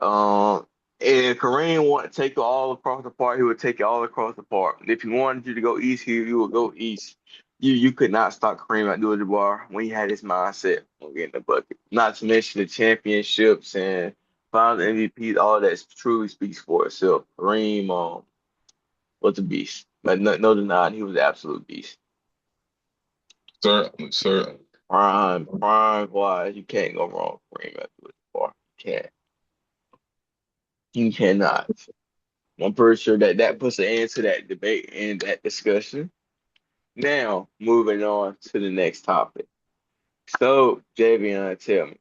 [SPEAKER 1] Um, if Kareem wanted to take you all across the park, he would take you all across the park. If he wanted you to go east, he would go east. You could not stop Kareem Abdul-Jabbar when he had his mindset on getting the bucket. Not to mention the championships and finals MVPs, all that truly speaks for itself. Kareem was a beast. Like no denying, he was an absolute beast.
[SPEAKER 2] Certainly, certainly.
[SPEAKER 1] Prime wise, you can't go wrong with Kareem Abdul-Jabbar. You can't. You cannot. I'm pretty sure that that puts an end to that debate and that discussion. Now, moving on to the next topic. So, Javion, tell me,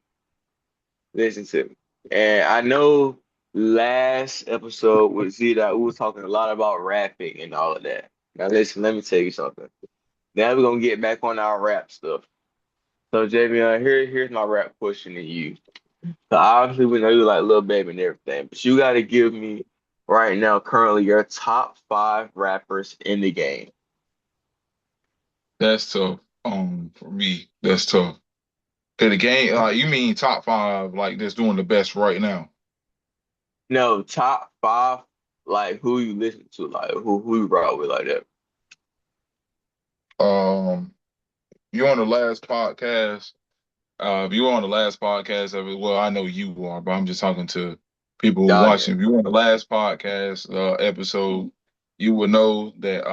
[SPEAKER 1] listen to me. And I know last episode with Zeta, we was talking a lot about rapping and all of that. Now, listen, let me tell you something. Now we're gonna get back on our rap stuff. So, Javion, here's my rap question to you. So obviously, we know you like Lil Baby and everything, but you got to give me right now, currently, your top five rappers in the game.
[SPEAKER 2] That's tough. For me, that's tough. Okay, the game, you mean top five, like that's doing the best right now?
[SPEAKER 1] No, top five, like who you listen to, like who you rock with like that.
[SPEAKER 2] Um, you on the last podcast? If you were on the last podcast of it, well, I know you are, but I'm just talking to people who are
[SPEAKER 1] Oh yeah.
[SPEAKER 2] watching. If you were on the last podcast episode, you would know that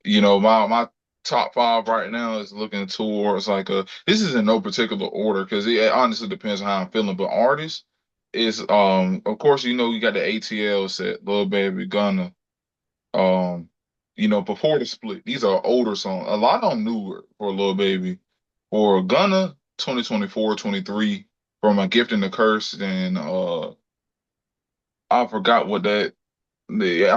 [SPEAKER 2] my top five right now is looking towards like a. This is in no particular order because it honestly depends on how I'm feeling. But artist is of course you got the ATL set, Lil Baby, Gunna, um, before the split. These are older songs. A lot of them newer for Lil Baby. For Gunna, 2024, 23, from A Gift and a Curse, and I forgot what I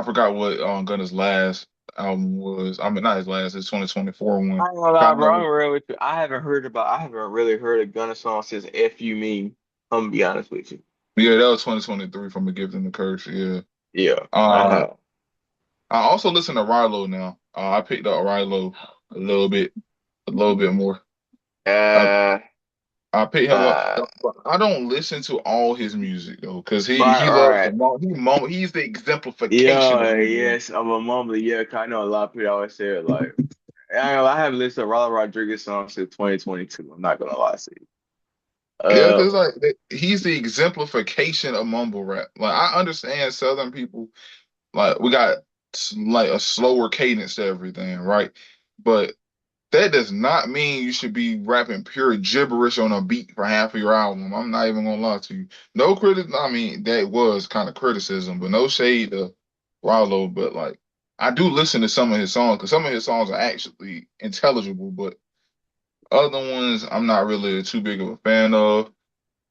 [SPEAKER 2] forgot what Gunna's last album was. I mean, not his last, his 2024
[SPEAKER 1] I
[SPEAKER 2] one.
[SPEAKER 1] ain't gonna lie,
[SPEAKER 2] Kind
[SPEAKER 1] bro. I'm
[SPEAKER 2] of,
[SPEAKER 1] real with you. I haven't really heard a Gunna song since F You Mean. I'm gonna be honest with you.
[SPEAKER 2] yeah, that was 2023 from A Gift and a Curse. Yeah.
[SPEAKER 1] Yeah, I
[SPEAKER 2] Uh,
[SPEAKER 1] have.
[SPEAKER 2] I also listen to Rilo now. I picked up Rilo a little bit, a little bit more. I
[SPEAKER 1] Uh,
[SPEAKER 2] I picked him up.
[SPEAKER 1] uh,
[SPEAKER 2] But I don't listen to all his music though, because he
[SPEAKER 1] right,
[SPEAKER 2] he loves
[SPEAKER 1] right.
[SPEAKER 2] he's the exemplification of
[SPEAKER 1] Yeah,
[SPEAKER 2] mumble.
[SPEAKER 1] yes, I'm a mumbler. Yeah, 'cause I know a lot of people always say it like, I haven't listened to Robert Rodriguez songs since 2022. I'm not gonna lie to you.
[SPEAKER 2] Yeah,
[SPEAKER 1] Uh,
[SPEAKER 2] because he's the exemplification of mumble rap. Like I understand Southern people, like we got like a slower cadence to everything, right? But that does not mean you should be rapping pure gibberish on a beat for half of your album. I'm not even gonna lie to you. No I mean, that was kind of criticism, but no shade to Rollo. But like, I do listen to some of his songs because some of his songs are actually intelligible, but other ones I'm not really too big of a fan of.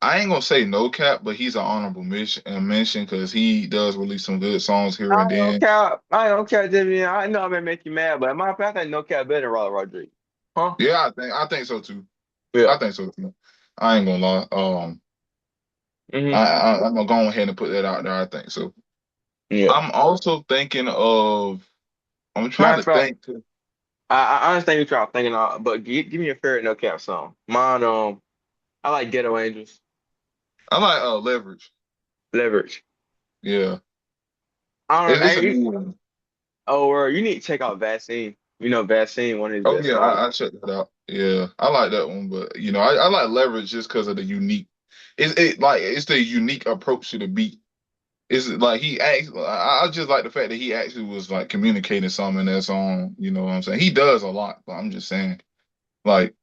[SPEAKER 2] I ain't gonna say no cap, but he's an honorable mention because he does release some good songs here
[SPEAKER 1] I
[SPEAKER 2] and
[SPEAKER 1] don't
[SPEAKER 2] then.
[SPEAKER 1] care. I don't care, Jimmy. I know I'm gonna make you mad, but my opinion, I think no cap better than Robert Rodriguez. Huh?
[SPEAKER 2] Yeah, I think so too.
[SPEAKER 1] Yeah.
[SPEAKER 2] I think so too. I ain't gonna lie.
[SPEAKER 1] Hmm.
[SPEAKER 2] I'm gonna go ahead and put that out there. I think so.
[SPEAKER 1] Yeah.
[SPEAKER 2] I'm also thinking of. I'm trying
[SPEAKER 1] Matter of
[SPEAKER 2] to
[SPEAKER 1] fact,
[SPEAKER 2] think.
[SPEAKER 1] I understand you trying to thinking, but give me a favorite no cap song. Mine, I like Ghetto Angels,
[SPEAKER 2] I like Leverage.
[SPEAKER 1] Leverage.
[SPEAKER 2] Yeah,
[SPEAKER 1] I don't know.
[SPEAKER 2] it's a new one.
[SPEAKER 1] You need to check out Vaccine. You know, Vaccine, one of his
[SPEAKER 2] Oh
[SPEAKER 1] best
[SPEAKER 2] yeah,
[SPEAKER 1] songs.
[SPEAKER 2] I checked that out. Yeah, I like that one, but I like Leverage just because of the unique. It's the unique approach to the beat. It's like he acts. I just like the fact that he actually was like communicating something in that song. You know what I'm saying? He does a lot, but I'm just saying like.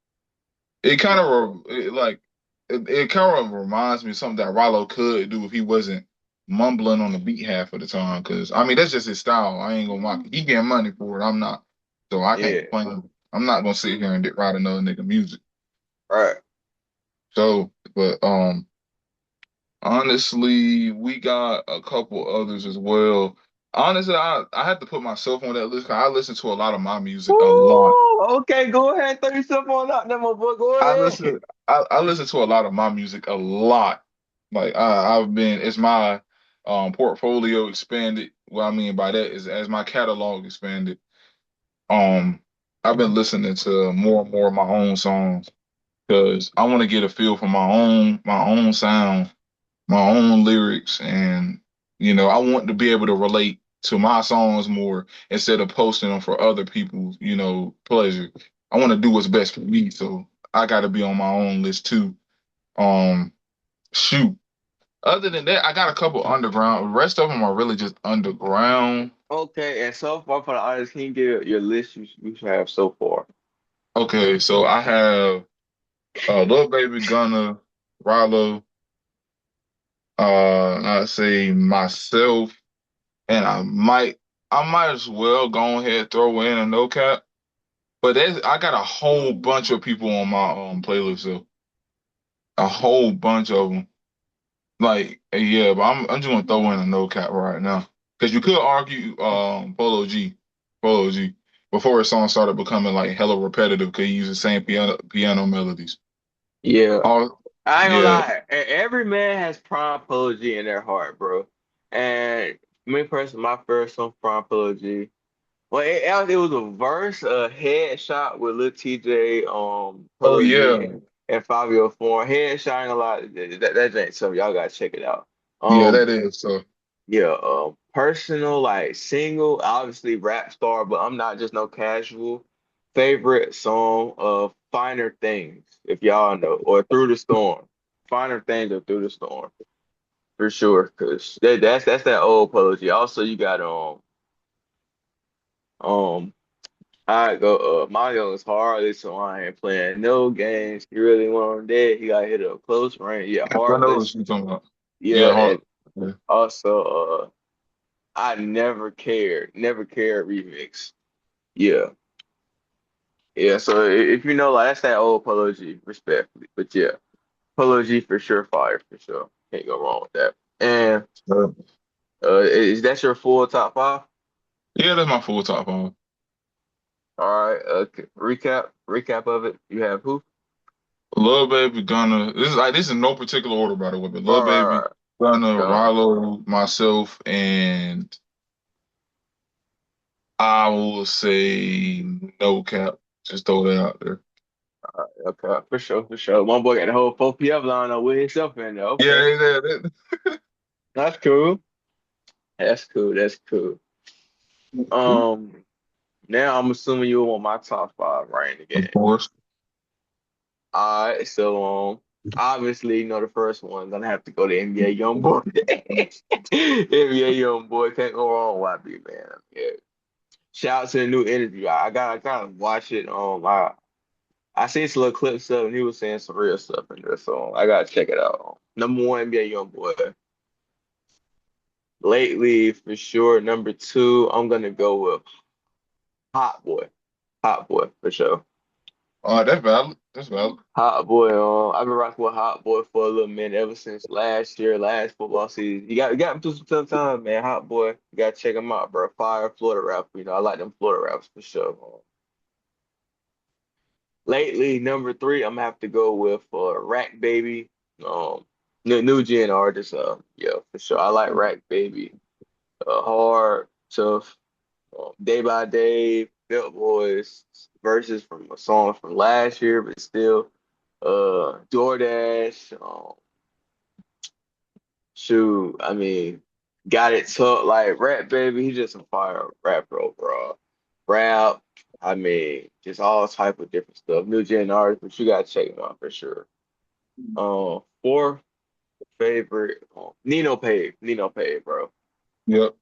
[SPEAKER 2] It kind of it kind of reminds me of something that Rollo could do if he wasn't mumbling on the beat half of the time. Because I mean, that's just his style. I ain't gonna mock it. He getting money for it. I'm not, so I can't
[SPEAKER 1] Yeah,
[SPEAKER 2] complain. I'm not gonna sit here and write another nigga music.
[SPEAKER 1] right.
[SPEAKER 2] So, but honestly, we got a couple others as well. Honestly, I have to put myself on that list 'cause I listen to a lot of my music a lot.
[SPEAKER 1] Ooh, okay, go ahead, throw yourself on out there, my boy. Go
[SPEAKER 2] I
[SPEAKER 1] ahead.
[SPEAKER 2] listen I listen to a lot of my music a lot. Like I've been it's my portfolio expanded. What I mean by that is as my catalog expanded, um I've been listening to more and more of my own songs because I want to get a feel for my own sound, my own lyrics, and I want to be able to relate to my songs more instead of posting them for other people's, pleasure. I want to do what's best for me, so I got to be on my own list too. Um, shoot. Other than that, I got a couple underground. The rest of them are really just underground.
[SPEAKER 1] Okay, and so far for the artists, can you give your list you have so far?
[SPEAKER 2] Okay, so I have Lil Baby, Gunna, Rollo, I'd say myself, and I might as well go ahead and throw in a no cap. But I got a whole bunch of people on my playlist, so a whole bunch of them. Like, yeah, but I'm just gonna throw in a no cap right now because you could argue Polo G, before his song started becoming like hella repetitive because he used the same piano melodies.
[SPEAKER 1] Yeah,
[SPEAKER 2] Oh,
[SPEAKER 1] I ain't gonna
[SPEAKER 2] yeah,
[SPEAKER 1] lie. Every man has prime apology in their heart, bro. And me personally, my first song, prime apology. Well, it was a verse, a headshot with Lil TJ,
[SPEAKER 2] oh
[SPEAKER 1] Polo G,
[SPEAKER 2] yeah,
[SPEAKER 1] and Fabio Foreign. Headshot ain't a lot. That ain't something y'all gotta check it out.
[SPEAKER 2] yeah,
[SPEAKER 1] Um,
[SPEAKER 2] that is so.
[SPEAKER 1] yeah, personal like single, obviously rap star, but I'm not just no casual. Favorite song of Finer Things, if y'all know, or Through the Storm. Finer Things or Through the Storm, for sure, because that's that old apology. Also, you got um I go Mario is hard, so I ain't playing no games. You really want him dead, he got hit up close range. Yeah,
[SPEAKER 2] I know
[SPEAKER 1] heartless.
[SPEAKER 2] what you're talking about.
[SPEAKER 1] Yeah,
[SPEAKER 2] Yeah,
[SPEAKER 1] and
[SPEAKER 2] hard. Yeah.
[SPEAKER 1] also I never cared remix. Yeah, yeah. So if you know, like that's that old Polo G, respectfully. But yeah, Polo G for sure, fire for sure. Can't go wrong with that. And
[SPEAKER 2] Uh,
[SPEAKER 1] is that your full top five?
[SPEAKER 2] yeah, that's my full top five.
[SPEAKER 1] All right. Recap of it. You have who?
[SPEAKER 2] Lil Baby, Gunna. This is no particular order, by the way, but
[SPEAKER 1] Right,
[SPEAKER 2] Lil
[SPEAKER 1] right,
[SPEAKER 2] Baby,
[SPEAKER 1] right.
[SPEAKER 2] Gunna,
[SPEAKER 1] Gunna.
[SPEAKER 2] Rallo, myself, and I will say no cap. Just throw that out there.
[SPEAKER 1] Okay, for sure, for sure. One boy got the whole 4 PF line on with himself in there.
[SPEAKER 2] Yeah,
[SPEAKER 1] Okay,
[SPEAKER 2] that.
[SPEAKER 1] that's cool. That's cool. That's cool. Um, Now I'm assuming you want my top five right in the
[SPEAKER 2] Of
[SPEAKER 1] game.
[SPEAKER 2] course.
[SPEAKER 1] All right, so obviously, the first one gonna have to go to NBA YoungBoy. NBA YoungBoy can't go wrong with YB, man. Yeah. Shout out to the new interview. I gotta watch it. I seen some little clips of him. He was saying some real stuff in there, so I gotta check it out. Number one, NBA YoungBoy. Lately, for sure. Number two, I'm gonna go with Hot Boy. Hot Boy for sure.
[SPEAKER 2] That's valid. That's valid.
[SPEAKER 1] Hot Boy, I've been rocking with Hot Boy for a little minute ever since last year, last football season. He got him through some tough times, man. Hot Boy, you gotta check him out, bro. Fire Florida rapper, I like them Florida rappers for sure. Lately, number three, I'm gonna have to go with Rack Baby, new gen artist. Yeah, for sure. I like Rack Baby. Hard, tough, day by day, Built Boys verses from a song from last year, but still. DoorDash, shoot, I mean, got it tough like Rap Baby. He's just a fire rapper overall. Rap, I mean, just all type of different stuff. New gen artists, but you gotta check him out for sure. Fourth favorite, Nino Pay, Nino Pay, bro.
[SPEAKER 2] Yep.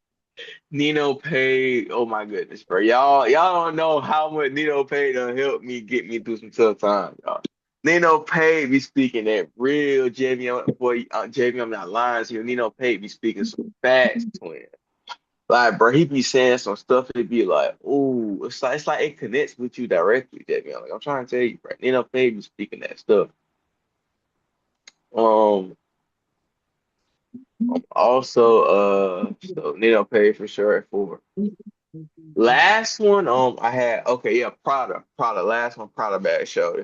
[SPEAKER 1] Nino Pay, oh my goodness, bro. Y'all don't know how much Nino Pay done helped me get me through some tough times, y'all. Nino Pay be speaking that real Javeon, boy, Javeon, I'm not lying to you. Nino Pay be speaking some fast twin. Like, bro, he be saying some stuff. It be like, ooh, it's like it connects with you directly, Javeon. Like I'm trying to tell you, bro. Nino Pay be speaking that stuff. Um, Also, so Nino Pay for sure at four. Last one, I had okay, yeah, Prada. Last one, Prada Bad Show.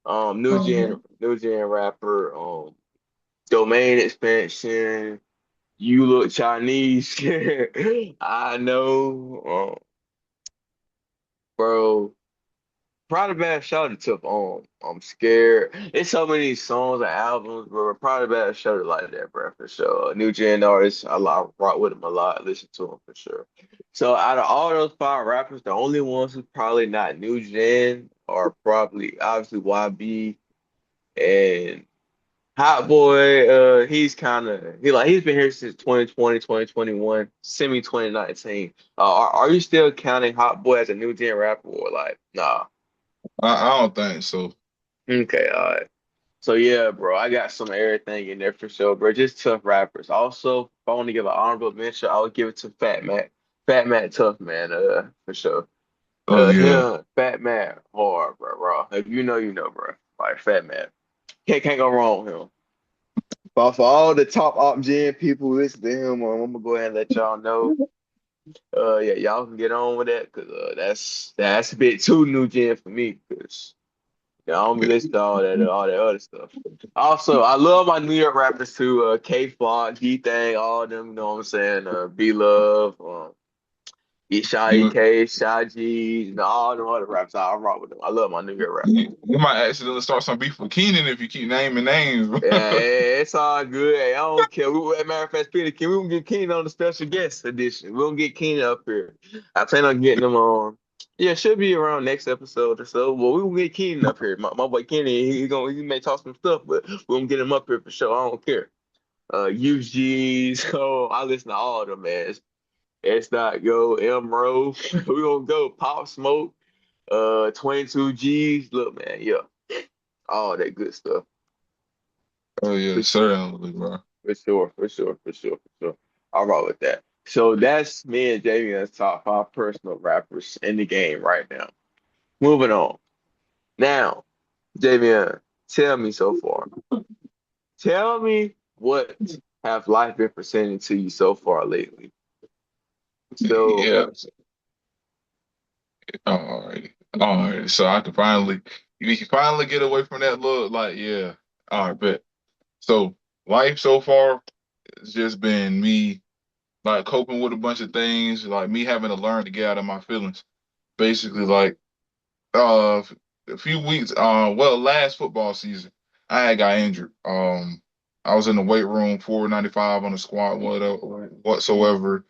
[SPEAKER 1] New gen rapper. Domain expansion. You look Chinese. I know, bro. Prada Bad Show took on. I'm scared. It's so many songs and albums, bro. Prada Bad Show like that, bro, for sure. New gen artist, rock with him a lot. Listen to him for sure. So out of all those five rappers, the only ones who's probably not new gen are probably obviously YB and Hot Boy. He's kind of he's been here since 2020, 2021, semi 2019. Are you still counting Hot Boy as a new gen rapper or like nah?
[SPEAKER 2] I don't think so.
[SPEAKER 1] Okay, all right. So yeah, bro, I got some of everything in there for sure, bro. Just tough rappers. Also, if I want to give an honorable mention, I would give it to Fat Matt. Fat Matt, tough man, for sure.
[SPEAKER 2] Oh yeah.
[SPEAKER 1] Him, Fat Matt, hard, bro, bro. If you know, you know, bro. Like Fat Matt, can't go wrong with him. But for all the top op gen people who listen to him, I'm gonna go ahead and let y'all know. Yeah, y'all can get on with that because that's a bit too new gen for me. Cause yeah, I don't be listening to all that other stuff. Also, I love my New York rappers too. K Flock, D Thang, all of them. You know what I'm saying? B Love, Shy
[SPEAKER 2] You
[SPEAKER 1] EK, Shy G, all them other rappers. I rock with them. I love my New York rappers.
[SPEAKER 2] you might accidentally start some beef with Keenan if you keep naming names.
[SPEAKER 1] Yeah, it's all good. Hey, I don't care. As a matter of fact, Peter, we gonna get Keenan on the special guest edition. We're gonna get Keenan up here. I plan on getting him on. Yeah, should be around next episode or so. Well, we will get Keenan up here. My boy Keenan, he may talk some stuff, but we're gonna get him up here for sure. I don't care. UGs, oh, I listen to all of them, man. It's not go M Row. We gonna go Pop Smoke, 22 G's. Look, man, yeah, all that good stuff.
[SPEAKER 2] Oh yeah, certainly, bro.
[SPEAKER 1] For sure, for sure, for sure, for sure. I'll roll with that. So that's me and Javion's top five personal rappers in the game right now. Moving on. Now, Javion, tell me so far. Tell me what have life been presenting to you so far lately. So,
[SPEAKER 2] Yeah. All right. All right. So I can finally, we can finally get away from that look. Like, yeah. All right, bet. So life so far has just been me like coping with a bunch of things, like me having to learn to get out of my feelings. Basically, like uh a few weeks, well, last football season, I had got injured. I was in the weight room, 495 on the squat, whatsoever.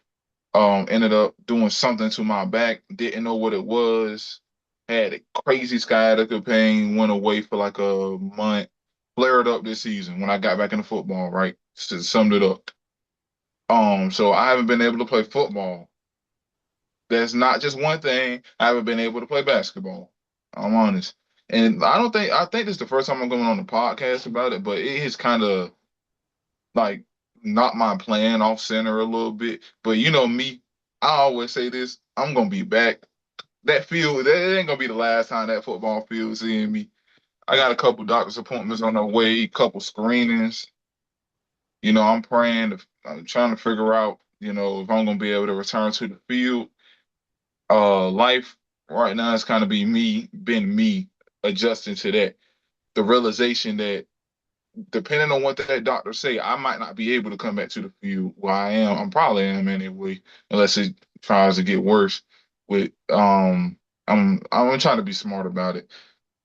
[SPEAKER 2] Ended up doing something to my back, didn't know what it was. Had a crazy sciatica pain, went away for like a month, flared up this season when I got back into football, right? Summed it up. So I haven't been able to play football. That's not just one thing. I haven't been able to play basketball. I'm honest. And I think this is the first time I'm going on the podcast about it, but it is kind of like not my plan off center a little bit. But you know me, I always say this, I'm gonna be back. That field, that ain't gonna be the last time that football field seeing me. I got a couple doctor's appointments on the way, couple screenings. You know, I'm trying to figure out, you know, if I'm gonna be able to return to the field. Life right now is kind of been me adjusting to that. The realization that depending on what that doctor say, I might not be able to come back to the field where I am. I'm probably am anyway, unless it tries to get worse. With I'm trying to be smart about it.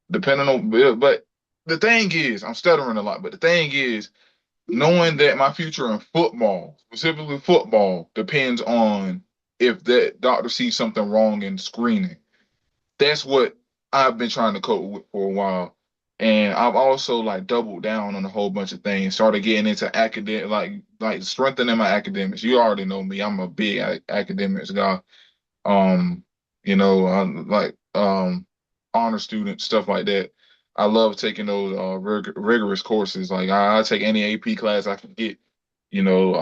[SPEAKER 2] Depending on, but the thing is, I'm stuttering a lot. But the thing is, knowing that my future in football, specifically football, depends on if that doctor sees something wrong in screening. That's what I've been trying to cope with for a while. And I've also like doubled down on a whole bunch of things, started getting into academic, like strengthening my academics. You already know me; I'm a big academics guy. Um, you know, like honor student stuff like that. I love taking those rigorous courses. Like I take any AP class I can get. You know,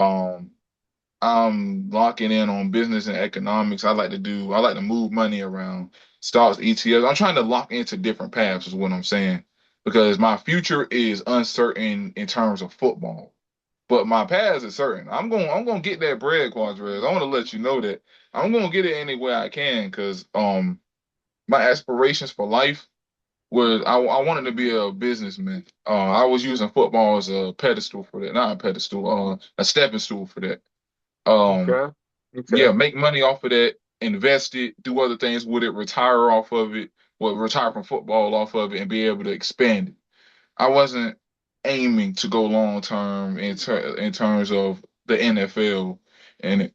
[SPEAKER 2] I'm locking in on business and economics. I like to move money around, stocks, ETFs. I'm trying to lock into different paths is what I'm saying. Because my future is uncertain in terms of football. But my past is certain. I'm gonna get that bread, Quadrez. I want to let you know that I'm gonna get it any way I can because my aspirations for life was I wanted to be a businessman. I was using football as a pedestal for that, not a pedestal, a stepping stool for that. Um,
[SPEAKER 1] okay,
[SPEAKER 2] yeah,
[SPEAKER 1] okay,
[SPEAKER 2] make money off of that, invest it, do other things with it, retire off of it, well, retire from football off of it, and be able to expand it. I wasn't aiming to go long term in terms of the NFL, and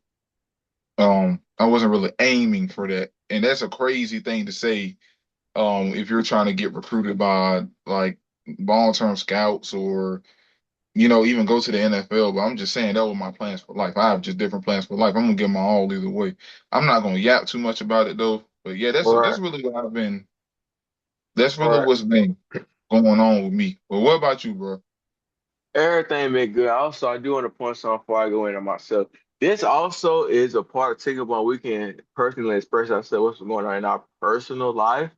[SPEAKER 2] I wasn't really aiming for that. And that's a crazy thing to say. If you're trying to get recruited by like long term scouts or even go to the NFL. But I'm just saying that was my plans for life. I have just different plans for life. I'm gonna give my all either way. I'm not gonna yap too much about it though. But yeah, that's
[SPEAKER 1] right,
[SPEAKER 2] really what I've been. That's really
[SPEAKER 1] right.
[SPEAKER 2] what's been going on with me. But what about you, bro?
[SPEAKER 1] Everything been good. Also, I do want to point something before I go into myself. This also is a part of Tinker Ball. We can personally express ourselves, what's going on in our personal life.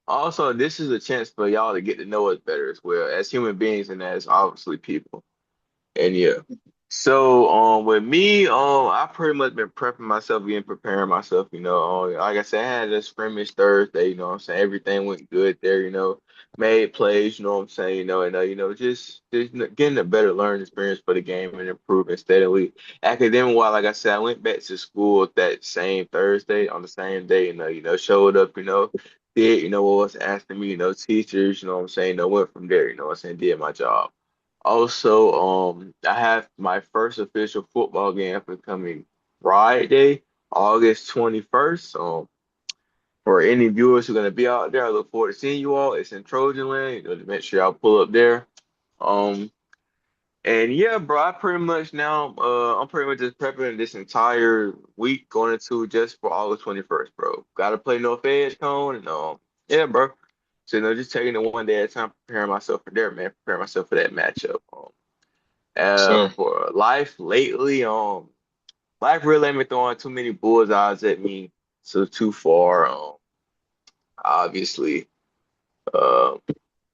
[SPEAKER 1] Also, this is a chance for y'all to get to know us better as well as human beings and as obviously people. And yeah. So with me, I pretty much been prepping myself, again, preparing myself, like I said, I had a scrimmage Thursday, what I'm saying? Everything went good there, made plays, what I'm saying, and just getting a better learning experience for the game and improving steadily. Academic wise, like I said, I went back to school that same Thursday on the same day, showed up, did, what was asking me, teachers, what I'm saying, went from there, what I'm saying, did my job. Also, I have my first official football game up and coming Friday, August 21st. For any viewers who are going to be out there, I look forward to seeing you all. It's in Trojan Land. To make sure y'all pull up there. Um, and yeah, bro, I'm pretty much just prepping this entire week going into just for August 21st, bro. Got to play no Edge Cone and yeah, bro. So just taking it one day at a time, preparing myself for there, man. Preparing myself for that matchup.
[SPEAKER 2] So
[SPEAKER 1] For life lately, life really ain't been throwing too many bullseyes at me, so too far. Obviously. Uh,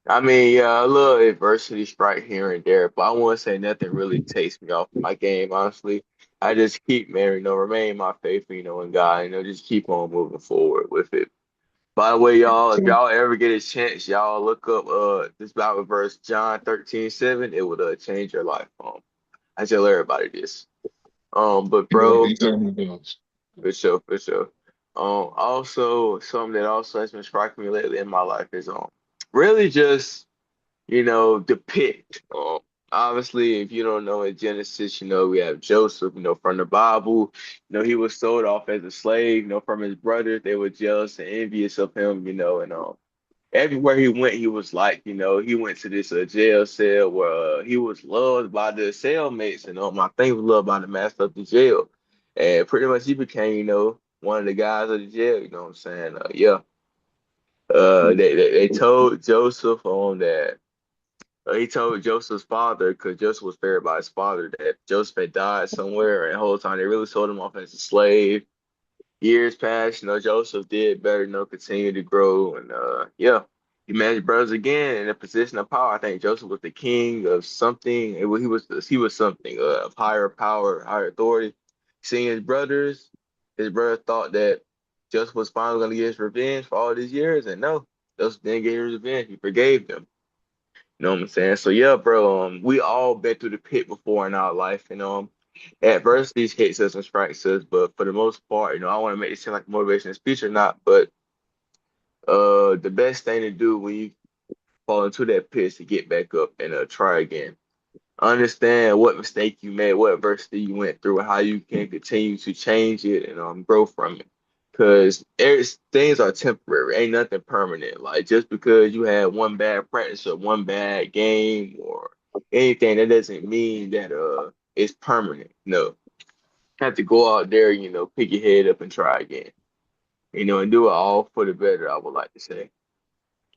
[SPEAKER 1] I mean, yeah, a little adversity strike here and there, but I wouldn't say nothing really takes me off my game, honestly. I just keep, man, remain my faith, in God, just keep on moving forward with it. By the way, y'all, if y'all ever get a chance, y'all look up this Bible verse, John 13:7. It would change your life. I tell everybody this. But
[SPEAKER 2] Yeah,
[SPEAKER 1] bro,
[SPEAKER 2] he certainly does.
[SPEAKER 1] for sure, for sure. Also something that also has been striking me lately in my life is really just the pit. Obviously, if you don't know in Genesis, we have Joseph, from the Bible, he was sold off as a slave, from his brothers. They were jealous and envious of him, and everywhere he went, he was like, he went to this jail cell where he was loved by the cellmates, and I think he was loved by the master of the jail. And pretty much he became, one of the guys of the jail, you know what I'm saying? Yeah. They told Joseph on that. He told Joseph's father, because Joseph was buried by his father, that Joseph had died somewhere, and the whole time they really sold him off as a slave. Years passed, Joseph did better, continue to grow, and yeah, he met his brothers again in a position of power. I think Joseph was the king of something. He was something of higher power, higher authority. Seeing his brother thought that Joseph was finally going to get his revenge for all these years, and no, Joseph didn't get his revenge. He forgave them. You know what I'm saying? So yeah, bro, we all been through the pit before in our life, adversities hits us and strikes us, but for the most part, I want to make it seem like a motivational speech or not, but the best thing to do when you fall into that pit is to get back up and try again. Understand what mistake you made, what adversity you went through, how you can continue to change it and grow from it. Because things are temporary, ain't nothing permanent. Like just because you had one bad practice or one bad game or anything, that doesn't mean that it's permanent. No, you have to go out there, pick your head up and try again. And do it all for the better, I would like to say.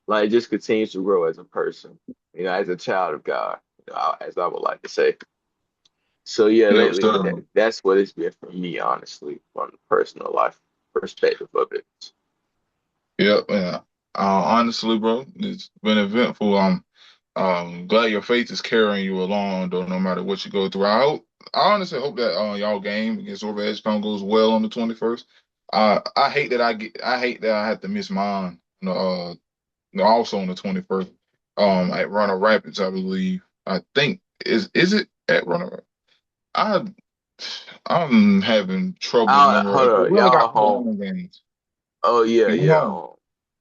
[SPEAKER 1] Like just continue to grow as a person, as a child of God, as I would like to say. So yeah,
[SPEAKER 2] Yeah,
[SPEAKER 1] lately
[SPEAKER 2] certainly.
[SPEAKER 1] that's what it's been for me, honestly, from the personal life perspective of it.
[SPEAKER 2] Yeah, yeah. Honestly, bro, it's been eventful. Glad your faith is carrying you along, though, no matter what you go through. I honestly hope that y'all game against Over Edgecombe goes well on the 21st. I hate that I have to miss mine. Also on the 21st. At Runner Rapids, I believe. I think is it at Runner? I I'm having trouble
[SPEAKER 1] Hold
[SPEAKER 2] memorizing. We
[SPEAKER 1] on,
[SPEAKER 2] only
[SPEAKER 1] y'all
[SPEAKER 2] got four
[SPEAKER 1] home?
[SPEAKER 2] home games.
[SPEAKER 1] Oh yeah,
[SPEAKER 2] You
[SPEAKER 1] yeah.
[SPEAKER 2] home?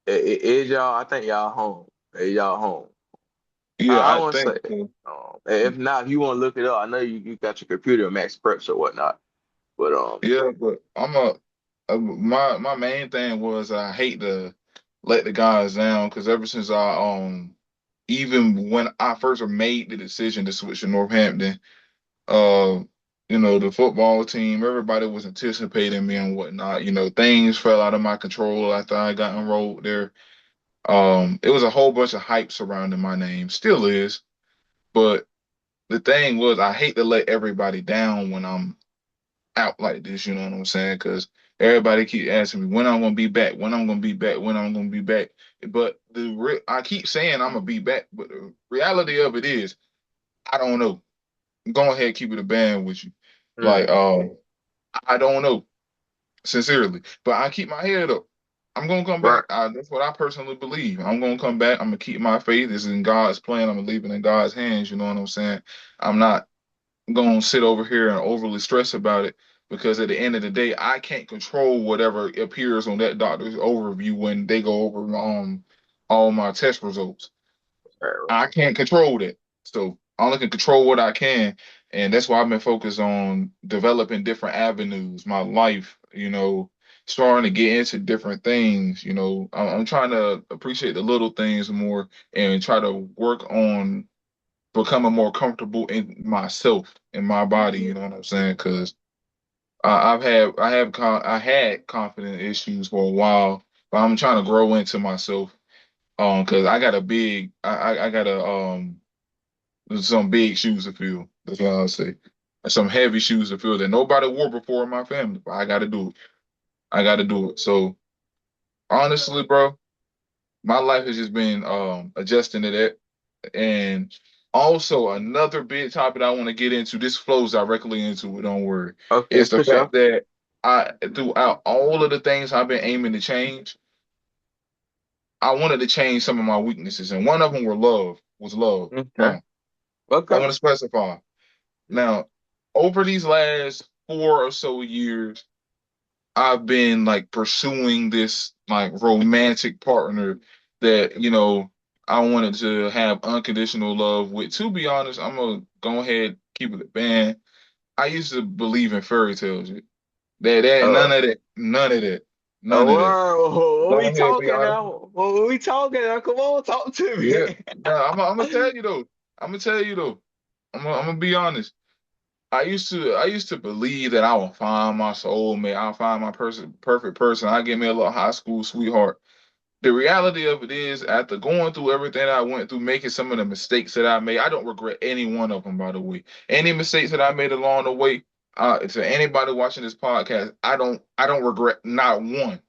[SPEAKER 1] Is y'all? I think y'all home. Y'all home?
[SPEAKER 2] Yeah,
[SPEAKER 1] I
[SPEAKER 2] I
[SPEAKER 1] want to
[SPEAKER 2] think
[SPEAKER 1] say.
[SPEAKER 2] so.
[SPEAKER 1] If not, if you want to look it up, I know you got your computer Max Preps or whatnot. But
[SPEAKER 2] Yeah, but my main thing was I hate to let the guys down because ever since even when I first made the decision to switch to Northampton, uh the football team, everybody was anticipating me and whatnot. Things fell out of my control after I got enrolled there. It was a whole bunch of hype surrounding my name, still is, but the thing was I hate to let everybody down when I'm out like this, you know what I'm saying? Because everybody keep asking me when I'm gonna be back, when I'm gonna be back, when I'm gonna be back. But I keep saying I'm gonna be back, but the reality of it is I don't know. Go ahead, keep it a band with you. Like,
[SPEAKER 1] mm,
[SPEAKER 2] I don't know, sincerely, but I keep my head up. I'm gonna come
[SPEAKER 1] right,
[SPEAKER 2] back. That's what I personally believe. I'm gonna come back. I'm gonna keep my faith. It's in God's plan. I'm gonna leave it in God's hands. You know what I'm saying? I'm not gonna sit over here and overly stress about it because at the end of the day, I can't control whatever appears on that doctor's overview when they go over all my test results.
[SPEAKER 1] right,
[SPEAKER 2] I can't control that. So I only can control what I can. And that's why I've been focused on developing different avenues, my life, starting to get into different things. I'm trying to appreciate the little things more and try to work on becoming more comfortable in myself, in my body. You know what I'm saying? Because I had confident issues for a while, but I'm trying to grow into myself. Because I got some big shoes to fill. That's what I'll say. some heavy shoes to fill that nobody wore before in my family, but I got to do it. I got to do it. So honestly, bro, my life has just been adjusting to that. And also another big topic I want to get into. This flows directly into it. Don't worry.
[SPEAKER 1] Okay,
[SPEAKER 2] It's the
[SPEAKER 1] for
[SPEAKER 2] fact
[SPEAKER 1] sure.
[SPEAKER 2] that I, throughout all of the things I've been aiming to change, I wanted to change some of my weaknesses, and one of them was love.
[SPEAKER 1] Okay.
[SPEAKER 2] Now, I
[SPEAKER 1] Okay.
[SPEAKER 2] want to specify. Now, over these last 4 or so years, I've been like pursuing this like romantic partner that, I wanted to have unconditional love with. To be honest, I'm gonna go ahead keep it a band. I used to believe in fairy tales. That
[SPEAKER 1] Uh,
[SPEAKER 2] none of that, none
[SPEAKER 1] oh,
[SPEAKER 2] of that.
[SPEAKER 1] what we
[SPEAKER 2] Go ahead, be
[SPEAKER 1] talking
[SPEAKER 2] honest.
[SPEAKER 1] now? What we talking now? Come on, talk to
[SPEAKER 2] Yeah,
[SPEAKER 1] me.
[SPEAKER 2] no, I'm gonna tell you though. I'm gonna tell you though. I'm gonna be honest. I used to believe that I will find my soulmate. I'll find my perfect person. I get me a little high school sweetheart. The reality of it is, after going through everything I went through, making some of the mistakes that I made, I don't regret any one of them, by the way. Any mistakes that I made along the way, to anybody watching this podcast, I don't regret not one.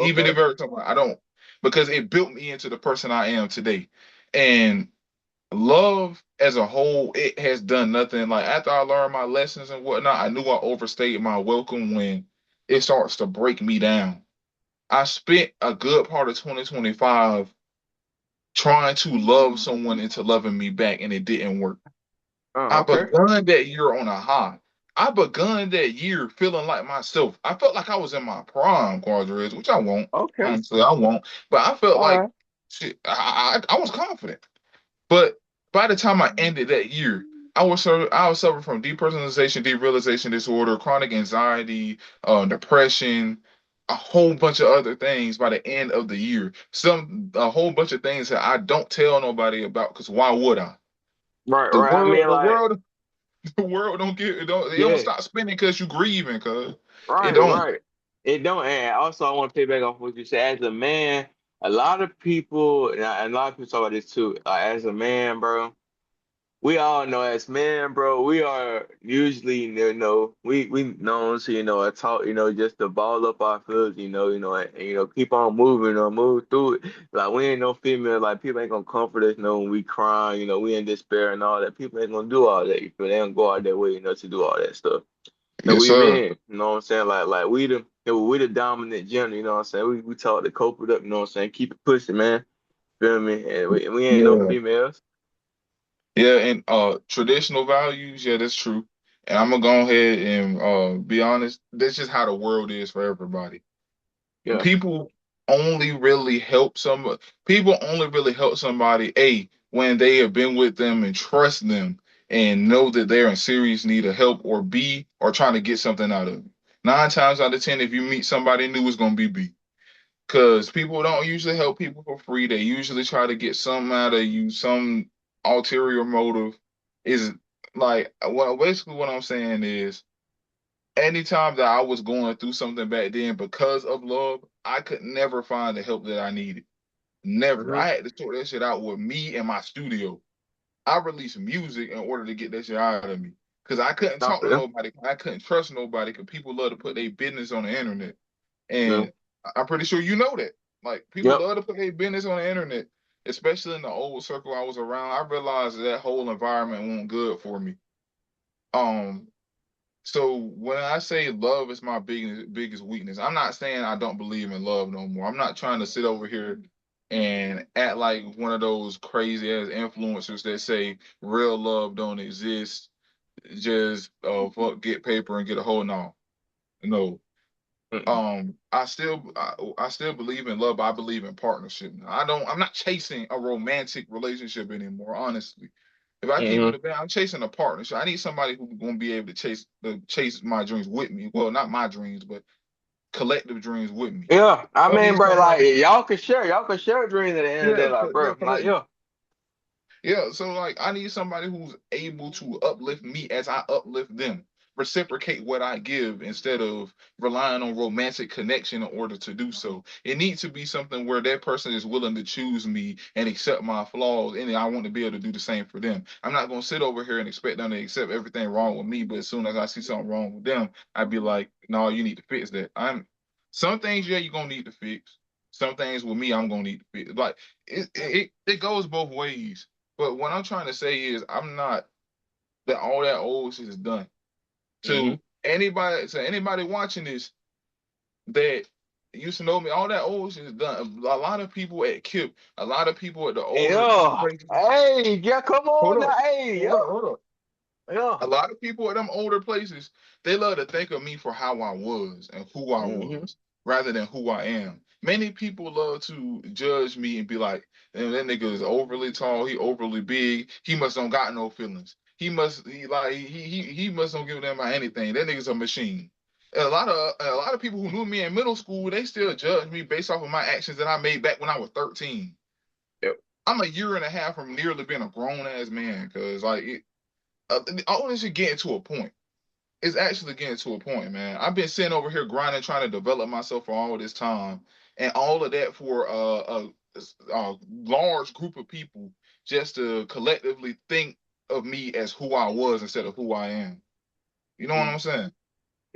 [SPEAKER 2] Even
[SPEAKER 1] Okay.
[SPEAKER 2] if every time I don't, because it built me into the person I am today. And love as a whole, it has done nothing. Like after I learned my lessons and whatnot, I knew I overstayed my welcome when it starts to break me down. I spent a good part of 2025 trying to love someone into loving me back, and it didn't work.
[SPEAKER 1] Oh,
[SPEAKER 2] I
[SPEAKER 1] okay.
[SPEAKER 2] begun that year on a high. I begun that year feeling like myself. I felt like I was in my prime, Quadrez, which I won't.
[SPEAKER 1] Okay.
[SPEAKER 2] Honestly, I won't. But I felt
[SPEAKER 1] All
[SPEAKER 2] like
[SPEAKER 1] right.
[SPEAKER 2] shit, I was confident. But by the time I ended that year, I was suffering from depersonalization, derealization disorder, chronic anxiety, depression, a whole bunch of other things by the end of the year. A whole bunch of things that I don't tell nobody about because why would I?
[SPEAKER 1] Right,
[SPEAKER 2] The
[SPEAKER 1] right. I
[SPEAKER 2] world,
[SPEAKER 1] mean,
[SPEAKER 2] the
[SPEAKER 1] like,
[SPEAKER 2] world, the world don't get it don't
[SPEAKER 1] yeah.
[SPEAKER 2] stop spinning because you grieving, cause it
[SPEAKER 1] Right,
[SPEAKER 2] don't.
[SPEAKER 1] right. It don't. And also, I want to piggyback off what you said. As a man, a lot of people, and a lot of people talk about this too. As a man, bro. We all know as men, bro, we are usually, we known to, talk, just to ball up our feelings, and keep on moving or move through it. Like we ain't no female, like people ain't gonna comfort us, when we crying, we in despair and all that. People ain't gonna do all that. You feel they don't go out their way, to do all that stuff. No,
[SPEAKER 2] Yes,
[SPEAKER 1] we
[SPEAKER 2] sir.
[SPEAKER 1] men, you know what I'm saying? Like we the dominant gender, you know what I'm saying? We talk to cope it up, you know what I'm saying? Keep it pushing, man. Feel me? And we ain't no
[SPEAKER 2] Yeah.
[SPEAKER 1] females.
[SPEAKER 2] Yeah, and traditional values, yeah, that's true. And I'm gonna go ahead and be honest, that's just how the world is for everybody.
[SPEAKER 1] Yeah.
[SPEAKER 2] People only really help some people only really help somebody, A, when they have been with them and trust them and know that they're in serious need of help, or B, or trying to get something out of it. 9 times out of 10, if you meet somebody new, it's gonna be B. Because people don't usually help people for free. They usually try to get something out of you, some ulterior motive. Is like, well, basically what I'm saying is, anytime that I was going through something back then because of love, I could never find the help that I needed. Never.
[SPEAKER 1] Hmm.
[SPEAKER 2] I had to sort that shit out with me and my studio. I released music in order to get that shit out of me. Because I couldn't
[SPEAKER 1] Not
[SPEAKER 2] talk
[SPEAKER 1] for
[SPEAKER 2] to
[SPEAKER 1] them.
[SPEAKER 2] nobody. I couldn't trust nobody because people love to put their business on the internet.
[SPEAKER 1] Yeah.
[SPEAKER 2] And I'm pretty sure you know that. Like, people
[SPEAKER 1] Yep.
[SPEAKER 2] love to put their business on the internet, especially in the old circle I was around. I realized that whole environment wasn't good for me. Um, so when I say love is my biggest weakness, I'm not saying I don't believe in love no more. I'm not trying to sit over here and act like one of those crazy ass influencers that say real love don't exist. Just fuck, get paper and get a hold. No, no.
[SPEAKER 1] Mm-mm.
[SPEAKER 2] I still believe in love. But I believe in partnership. I'm not chasing a romantic relationship anymore, honestly. If I keep
[SPEAKER 1] Hmm.
[SPEAKER 2] it a bit, I'm chasing a partnership. I need somebody who's gonna be able to chase my dreams with me. Well, not my dreams, but collective dreams with me.
[SPEAKER 1] Yeah. I
[SPEAKER 2] So I
[SPEAKER 1] mean,
[SPEAKER 2] need
[SPEAKER 1] bro, like
[SPEAKER 2] somebody.
[SPEAKER 1] y'all can share dreams at the end of the
[SPEAKER 2] Yeah,
[SPEAKER 1] day, like,
[SPEAKER 2] yeah,
[SPEAKER 1] bro. Like,
[SPEAKER 2] collective.
[SPEAKER 1] yeah.
[SPEAKER 2] Yeah, so like I need somebody who's able to uplift me as I uplift them. reciprocate what I give instead of relying on romantic connection in order to do so. It needs to be something where that person is willing to choose me and accept my flaws, and I want to be able to do the same for them. I'm not gonna sit over here and expect them to accept everything wrong with me, but as soon as I see something wrong with them, I'd be like, no, you need to fix that. I'm some things, yeah, you're gonna need to fix. Some things with me, I'm gonna need to fix. Like it goes both ways. But what I'm trying to say is I'm not that all that old shit is done.
[SPEAKER 1] Mm-hmm.
[SPEAKER 2] To anybody watching this that used to know me, all that old shit is done. A lot of people at KIP, a lot of people at the older
[SPEAKER 1] Yeah.
[SPEAKER 2] places.
[SPEAKER 1] Hey, yeah, come
[SPEAKER 2] Hold
[SPEAKER 1] on now.
[SPEAKER 2] up,
[SPEAKER 1] Hey, yeah,
[SPEAKER 2] hold up.
[SPEAKER 1] yeah.
[SPEAKER 2] A lot of people at them older places, they love to think of me for how I was and who I
[SPEAKER 1] Mm-hmm.
[SPEAKER 2] was rather than who I am. Many people love to judge me and be like, that nigga is overly tall, he overly big, he must don't got no feelings. He must don't give a damn about anything. That nigga's a machine. And a lot of people who knew me in middle school, they still judge me based off of my actions that I made back when I was 13.
[SPEAKER 1] Yep.
[SPEAKER 2] I'm a year and a half from nearly being a grown ass man, cause all this is getting to a point. It's actually getting to a point, man. I've been sitting over here grinding, trying to develop myself for all this time, and all of that for a large group of people just to collectively think of me as who I was instead of who I am. You know what
[SPEAKER 1] Mm.
[SPEAKER 2] I'm saying?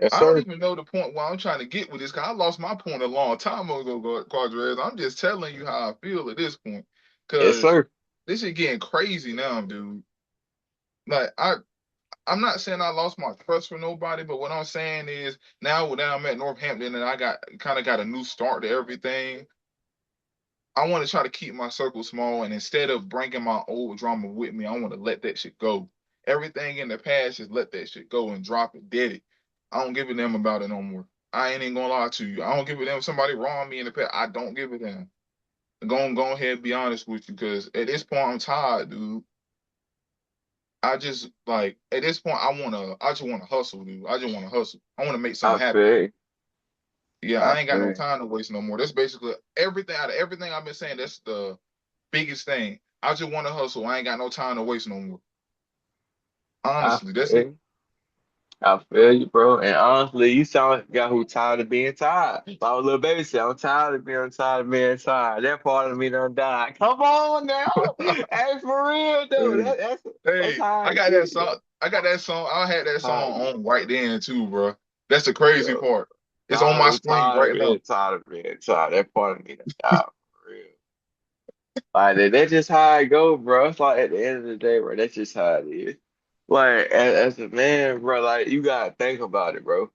[SPEAKER 1] Yes,
[SPEAKER 2] I don't
[SPEAKER 1] sir.
[SPEAKER 2] even know the point where I'm trying to get with this, because I lost my point a long time ago, Qua'Dreiz. I'm just telling you how I feel at this point,
[SPEAKER 1] Yes,
[SPEAKER 2] because
[SPEAKER 1] sir.
[SPEAKER 2] this is getting crazy now, dude. Like I'm not saying I lost my trust for nobody, but what I'm saying is now that I'm at Northampton and I got a new start to everything, I want to try to keep my circle small, and instead of bringing my old drama with me, I want to let that shit go. Everything in the past, just let that shit go and drop it, dead it. I don't give a damn about it no more. I ain't even gonna lie to you. I don't give a damn if somebody wrong me in the past. I don't give a damn. Go ahead and be honest with you, because at this point I'm tired, dude. I just like at this point I just wanna hustle, dude. I just wanna hustle. I wanna make
[SPEAKER 1] I
[SPEAKER 2] something happen.
[SPEAKER 1] feel you.
[SPEAKER 2] Yeah,
[SPEAKER 1] I
[SPEAKER 2] I ain't got
[SPEAKER 1] feel
[SPEAKER 2] no
[SPEAKER 1] you.
[SPEAKER 2] time to waste no more. That's basically everything out of everything I've been saying. That's the biggest thing. I just wanna hustle. I ain't got no time to waste no more.
[SPEAKER 1] I
[SPEAKER 2] Honestly, that's
[SPEAKER 1] feel
[SPEAKER 2] it.
[SPEAKER 1] you. I feel you, bro. And honestly, you sound like a guy who tired of being tired. Like my little baby said, I'm tired of being tired. That part of me done died. Come on now. Hey, for real though.
[SPEAKER 2] Hey,
[SPEAKER 1] That's
[SPEAKER 2] hey,
[SPEAKER 1] how
[SPEAKER 2] I
[SPEAKER 1] I
[SPEAKER 2] got that
[SPEAKER 1] get,
[SPEAKER 2] song.
[SPEAKER 1] though.
[SPEAKER 2] I got that song. I had that
[SPEAKER 1] How I
[SPEAKER 2] song
[SPEAKER 1] get.
[SPEAKER 2] on right then too, bro. That's the crazy
[SPEAKER 1] Yo,
[SPEAKER 2] part. It's on my screen
[SPEAKER 1] tired of
[SPEAKER 2] right now.
[SPEAKER 1] being tired of being tired. That part of me done died for real. Like that's just how I go, bro. It's like at the end of the day, bro, that's just how it is. Like as a man, bro, like you gotta think about it, bro.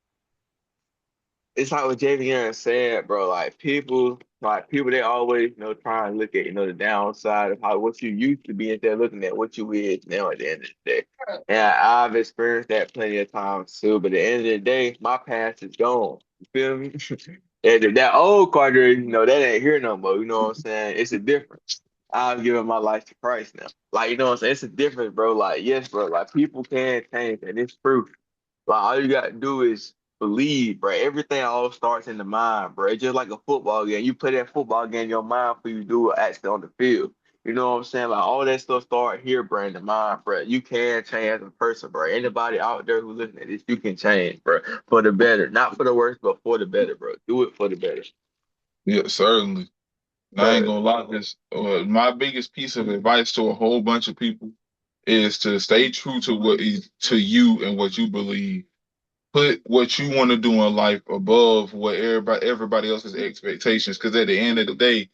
[SPEAKER 1] It's like what Javeon said, bro. Like people, they always, try and look at, the downside of how what you used to be instead of looking at what you is now at the end of the day. And I've experienced that plenty of times too. But at the end of the day, my past is gone. You feel me? And that old Carter, that ain't here no more. You know what I'm saying? It's a difference. I'm giving my life to Christ now. Like, you know what I'm saying? It's a difference, bro. Like, yes, bro. Like, people can change, and it's true. Like all you gotta do is believe, bro. Everything all starts in the mind, bro. It's just like a football game. You play that football game in your mind before you do it actually on the field. You know what I'm saying? Like all that stuff start here, bro, in the mind, bro. You can change as a person, bro. Anybody out there who listening to this, you can change, bro, for the better. Not for the worse, but for the better, bro. Do it for the better.
[SPEAKER 2] Yeah, certainly. I ain't
[SPEAKER 1] Cause
[SPEAKER 2] gonna lie. This my biggest piece of advice to a whole bunch of people is to stay true to what is to you and what you believe. Put what you want to do in life above what everybody else's expectations. Because at the end of the day,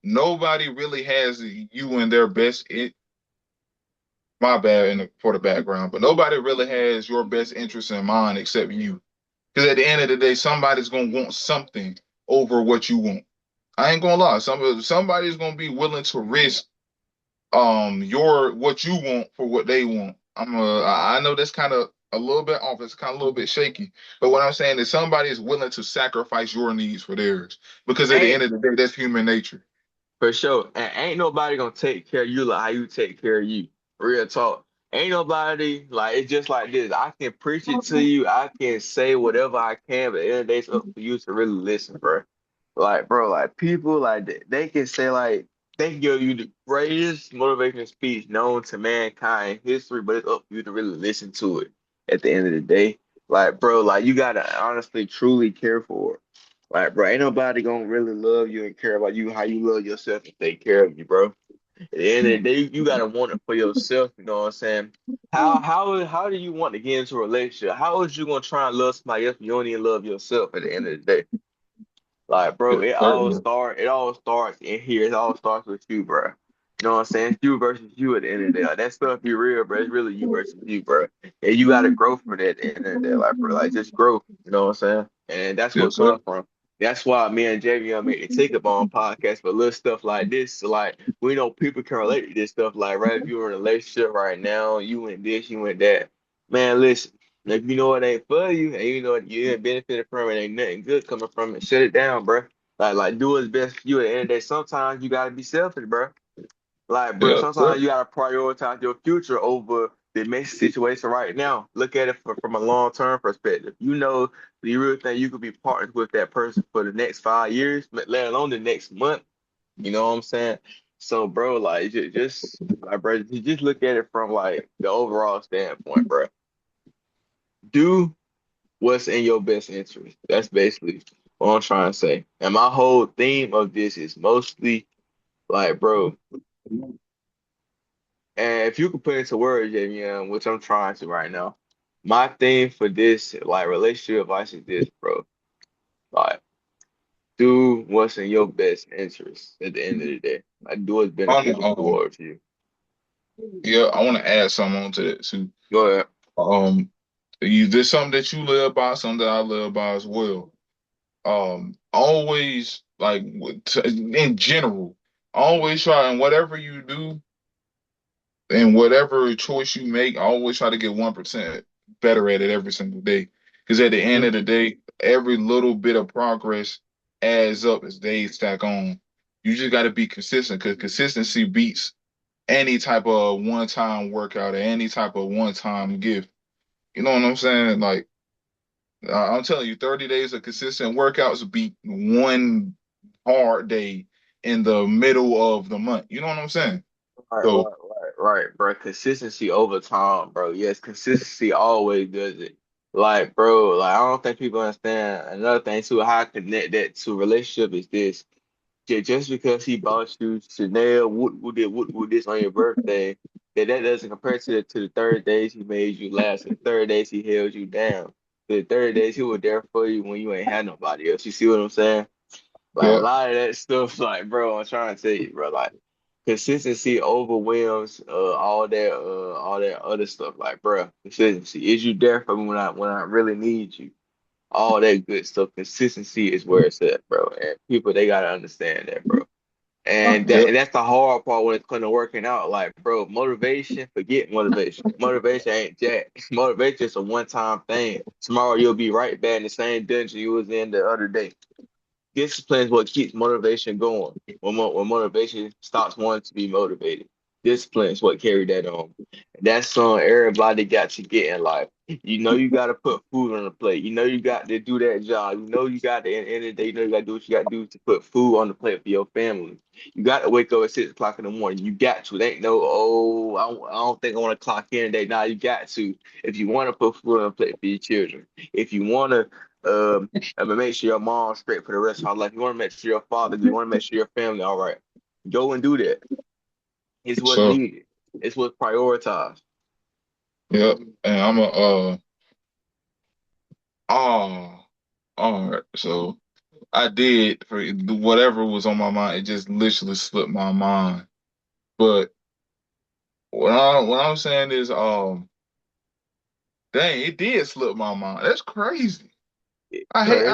[SPEAKER 2] nobody really has you in their best. My bad for the background, but nobody really has your best interest in mind except you. Because at the end of the day, somebody's gonna want something over what you want. I ain't gonna lie. Somebody's gonna be willing to risk your what you want for what they want. I know that's kind of a little bit off. It's kind of a little bit shaky. But what I'm saying is somebody is willing to sacrifice your needs for theirs. Because at the
[SPEAKER 1] ain't
[SPEAKER 2] end of the day, that's human nature.
[SPEAKER 1] For sure. And ain't nobody gonna take care of you like how you take care of you. Real talk. Ain't nobody like it's just like this. I can preach it to you. I can say whatever I can, but at the end of the day, it's up for you to really listen, bro. Like, bro, like people like they can say like they can give you the greatest motivational speech known to mankind in history, but it's up for you to really listen to it at the end of the day. Like, bro, like you gotta honestly, truly care for it. Like, bro, ain't nobody gonna really love you and care about you how you love yourself and take care of you, bro. At the end of the
[SPEAKER 2] Mm,
[SPEAKER 1] day, you gotta want it for yourself. You know what I'm saying? How do you want to get into a relationship? How is you gonna try and love somebody else if you don't even love yourself at the end of the day? Like, bro,
[SPEAKER 2] yeah, certainly.
[SPEAKER 1] it all starts in here. It all starts with you, bro. You know what I'm saying? It's you versus you at the end of the day. Like, that stuff be real, bro. It's really you versus you, bro. And you gotta grow from that at the end of the day. Like, bro, like just grow. You know what I'm saying? And that's what
[SPEAKER 2] Yes,
[SPEAKER 1] it
[SPEAKER 2] sir.
[SPEAKER 1] comes from. That's why me and Javion made the Take Up on podcast for little stuff like this. So like we know people can relate to this stuff. Like, right, if you're in a relationship right now, you went this, you went that. Man, listen. If you know it ain't for you, and you know you ain't benefited from it, ain't nothing good coming from it, shut it down, bro. Like do what's best for you. At the end of the day, sometimes you gotta be selfish, bro. Like, bro,
[SPEAKER 2] Yeah, sir.
[SPEAKER 1] sometimes you gotta prioritize your future over the next situation right now. Look at it from a long-term perspective. You know, you really think you could be partners with that person for the next 5 years, let alone the next month. You know what I'm saying? So, bro, like, just like, bro, you just look at it from like the overall standpoint, bro. Do what's in your best interest. That's basically what I'm trying to say. And my whole theme of this is mostly like, bro, and if you could put into words, Javion, which I'm trying to right now, my theme for this, like relationship advice is this, bro. Like, do what's in your best interest at the end of the day. Like, do what's
[SPEAKER 2] On,
[SPEAKER 1] beneficial towards you.
[SPEAKER 2] yeah, I want to add something on to that too.
[SPEAKER 1] Go ahead.
[SPEAKER 2] Um, there's something that you live by, something that I live by as well. Always like in general, always try and whatever you do and whatever choice you make, always try to get 1% better at it every single day. Because at the end
[SPEAKER 1] Hmm.
[SPEAKER 2] of the day, every little bit of progress adds up as days stack on. You just got to be consistent because consistency beats any type of one-time workout or any type of one-time gift. You know what I'm saying? Like I'm telling you, 30 days of consistent workouts beat one hard day in the middle of the month. You know what I'm saying?
[SPEAKER 1] Right,
[SPEAKER 2] So
[SPEAKER 1] right, bro. Consistency over time, bro. Yes, consistency always does it. Like, bro, like I don't think people understand another thing too, how I connect that to relationship is this. Just because he bought you Chanel, what this on your birthday, that doesn't compare to the 30 days he made you last, the 30 days he held you down, the 30 days he was there for you when you ain't had nobody else. You see what I'm saying? Like a
[SPEAKER 2] yeah,
[SPEAKER 1] lot of that stuff, like bro, I'm trying to tell you, bro, like consistency overwhelms all that other stuff. Like, bro, consistency. Is you there for me when I really need you? All that good stuff. Consistency is where it's at, bro. And people they gotta understand that, bro.
[SPEAKER 2] yeah,
[SPEAKER 1] And that's the hard part when it comes to working out. Like, bro, motivation, forget motivation. Motivation ain't jack. Motivation is a one-time thing. Tomorrow you'll be right back in the same dungeon you was in the other day. Discipline is what keeps motivation going. When motivation stops wanting to be motivated, discipline is what carry that on. That's something everybody got to get in life. You know you got to put food on the plate. You know you got to do that job. You know you got to, at the end of the day, you know you got to do what you got to do to put food on the plate for your family. You got to wake up at 6 o'clock in the morning. You got to. It ain't no, oh, I don't think I want to clock in today. Nah, you got to. If you want to put food on the plate for your children, if you want to, make sure your mom's straight for the rest of her life. You want to make sure your father good. You want to make sure your family all right. Go and do that. It's what's
[SPEAKER 2] so
[SPEAKER 1] needed. It's what's prioritized.
[SPEAKER 2] yeah, and I'm a oh, all right. So I did for whatever was on my mind. It just literally slipped my mind. But what I'm saying is, dang, it did slip my mind. That's crazy.
[SPEAKER 1] Crazy.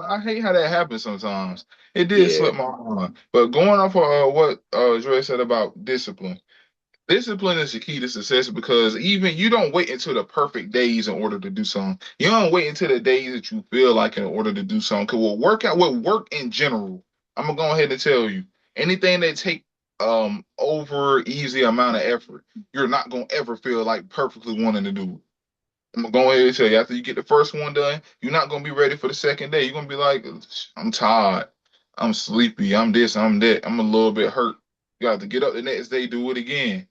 [SPEAKER 2] I hate how that happens sometimes. It did
[SPEAKER 1] Yeah.
[SPEAKER 2] slip my mind. But going off of what Dre said about discipline. Discipline is the key to success because even you don't wait until the perfect days in order to do something. You don't wait until the days that you feel like in order to do something. Because what work in general, I'm gonna go ahead and tell you, anything that take over easy amount of effort, you're not gonna ever feel like perfectly wanting to do it. I'm gonna go ahead and tell you, after you get the first one done, you're not gonna be ready for the second day. You're gonna be like, I'm tired, I'm sleepy, I'm this, I'm that, I'm a little bit hurt. You have to get up the next day, do it again.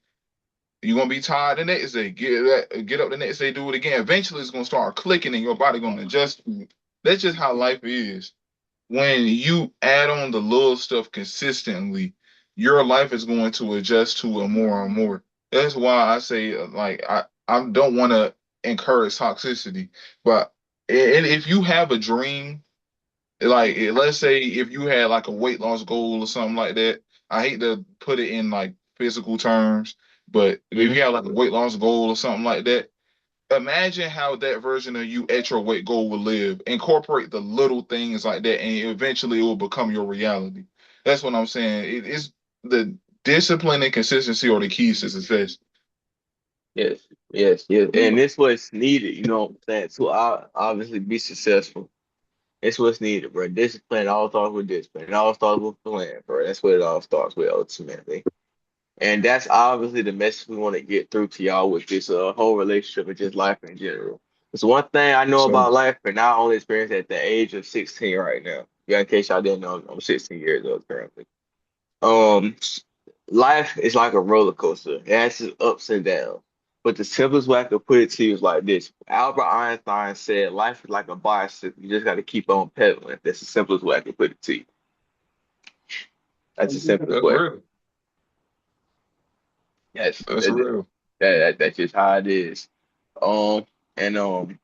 [SPEAKER 2] You're gonna be tired the next day. Get up the next day, do it again. Eventually, it's gonna start clicking, and your body gonna adjust to it. That's just how life is. When you add on the little stuff consistently, your life is going to adjust to it more and more. That's why I say, like, I don't want to encourage toxicity, but if you have a dream, like, let's say if you had like a weight loss goal or something like that, I hate to put it in like physical terms, but if
[SPEAKER 1] Mhm.
[SPEAKER 2] you have like a weight loss goal or something like that, imagine how that version of you at your weight goal will live. Incorporate the little things like that, and eventually it will become your reality. That's what I'm saying. It is the discipline and consistency are the keys to success.
[SPEAKER 1] Yes, yes, yes. And this what's needed, you know what I'm saying, to obviously be successful. It's what's needed, bro. Discipline all starts with discipline. It all starts with plan, bro. That's what it all starts with ultimately. And that's obviously the message we want to get through to y'all with this whole relationship and just life in general. It's one thing I know
[SPEAKER 2] So
[SPEAKER 1] about life, and I only experience at the age of 16 right now. Yeah, in case y'all didn't know, I'm 16 years old currently. Um, Life is like a roller coaster. It has its ups and downs. But the simplest way I could put it to you is like this. Albert Einstein said life is like a bicycle. You just got to keep on pedaling. That's the simplest way I could put it to you. That's the simplest
[SPEAKER 2] that's
[SPEAKER 1] way.
[SPEAKER 2] real.
[SPEAKER 1] Yes,
[SPEAKER 2] That's real.
[SPEAKER 1] that's just how it is. Um, and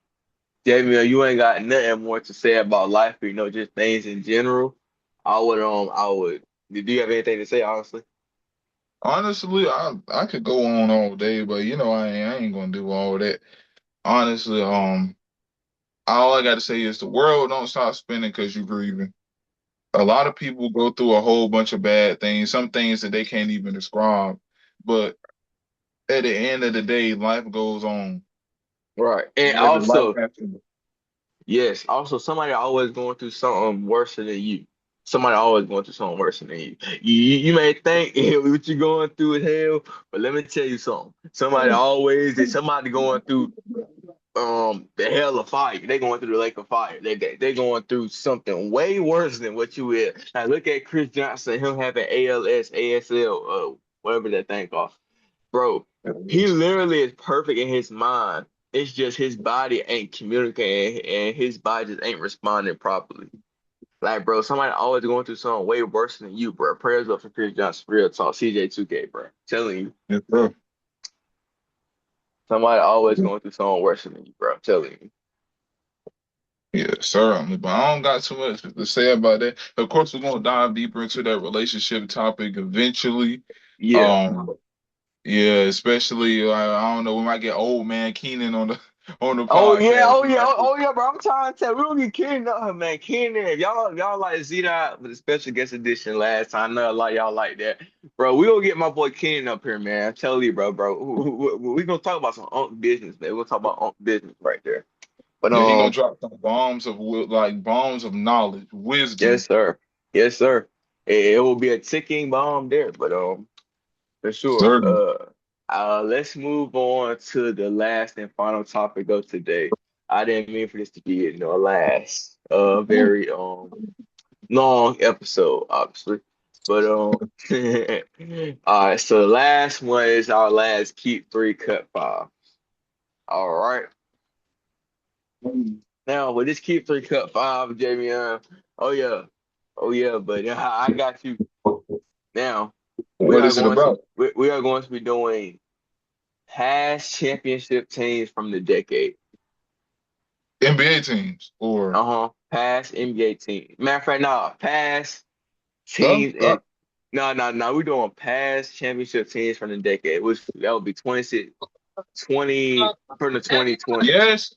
[SPEAKER 1] Jamie, you ain't got nothing more to say about life, you know, just things in general. I would. Do you have anything to say, honestly?
[SPEAKER 2] Honestly, I could go on all day, but I ain't gonna do all that. Honestly, all I gotta say is the world don't stop spinning because you're grieving. A lot of people go through a whole bunch of bad things, some things that they can't even describe. But at the end of the day, life goes on.
[SPEAKER 1] Right. And
[SPEAKER 2] Life
[SPEAKER 1] also,
[SPEAKER 2] happens.
[SPEAKER 1] yes, also somebody always going through something worse than you. Somebody always going through something worse than you. You may think what you're going through is hell, but let me tell you something. Somebody always is somebody going through the hell of fire. They going through the lake of fire. They going through something way worse than what you is. Now look at Chris Johnson, him having ALS, ASL, whatever that thing called. Bro, he literally is perfect in his mind. It's just his body ain't communicating and his body just ain't responding properly. Like, bro, somebody always going through something way worse than you, bro. Prayers up for Chris Johnson, real talk. CJ2K, bro. Telling you,
[SPEAKER 2] Yes, sir.
[SPEAKER 1] somebody always going through something worse than you, bro. I'm telling you.
[SPEAKER 2] Yeah, certainly. But I don't got too much to say about that. Of course, we're gonna dive deeper into that relationship topic eventually.
[SPEAKER 1] Yeah.
[SPEAKER 2] Um, yeah, especially I don't know, we might get old man Keenan on the on the
[SPEAKER 1] Oh yeah,
[SPEAKER 2] podcast.
[SPEAKER 1] oh
[SPEAKER 2] We
[SPEAKER 1] yeah,
[SPEAKER 2] might
[SPEAKER 1] oh yeah, bro. I'm trying to tell. We don't get Keenan up here, man. Keenan, if y'all like Zeta with the special guest edition last time. I know a lot of y'all like that, bro. We gonna get my boy Keenan up here, man. I'm telling you, bro. We gonna talk about some unk business, man. We'll talk about unk business right there. But
[SPEAKER 2] Yeah, he gonna drop some bombs of like bombs of knowledge,
[SPEAKER 1] yes,
[SPEAKER 2] wisdom.
[SPEAKER 1] sir, yes, sir. It will be a ticking bomb there, but for sure.
[SPEAKER 2] Certainly.
[SPEAKER 1] Let's move on to the last and final topic of today. I didn't mean for this to be, a last, very long episode, obviously. But all right. So the last one is our last keep three, cut five. All right. Now with this keep three, cut five, Jamie. Oh yeah, oh yeah. But I got you. Now we
[SPEAKER 2] What
[SPEAKER 1] are
[SPEAKER 2] is it
[SPEAKER 1] going to
[SPEAKER 2] about?
[SPEAKER 1] we are going to be doing past championship teams from the decade.
[SPEAKER 2] NBA teams or
[SPEAKER 1] Uh-huh. Past NBA teams. Matter of fact, no, past
[SPEAKER 2] no?
[SPEAKER 1] teams and no. We're doing past championship teams from the decade, which that would be 26, 20 from the 2020s.
[SPEAKER 2] Yes.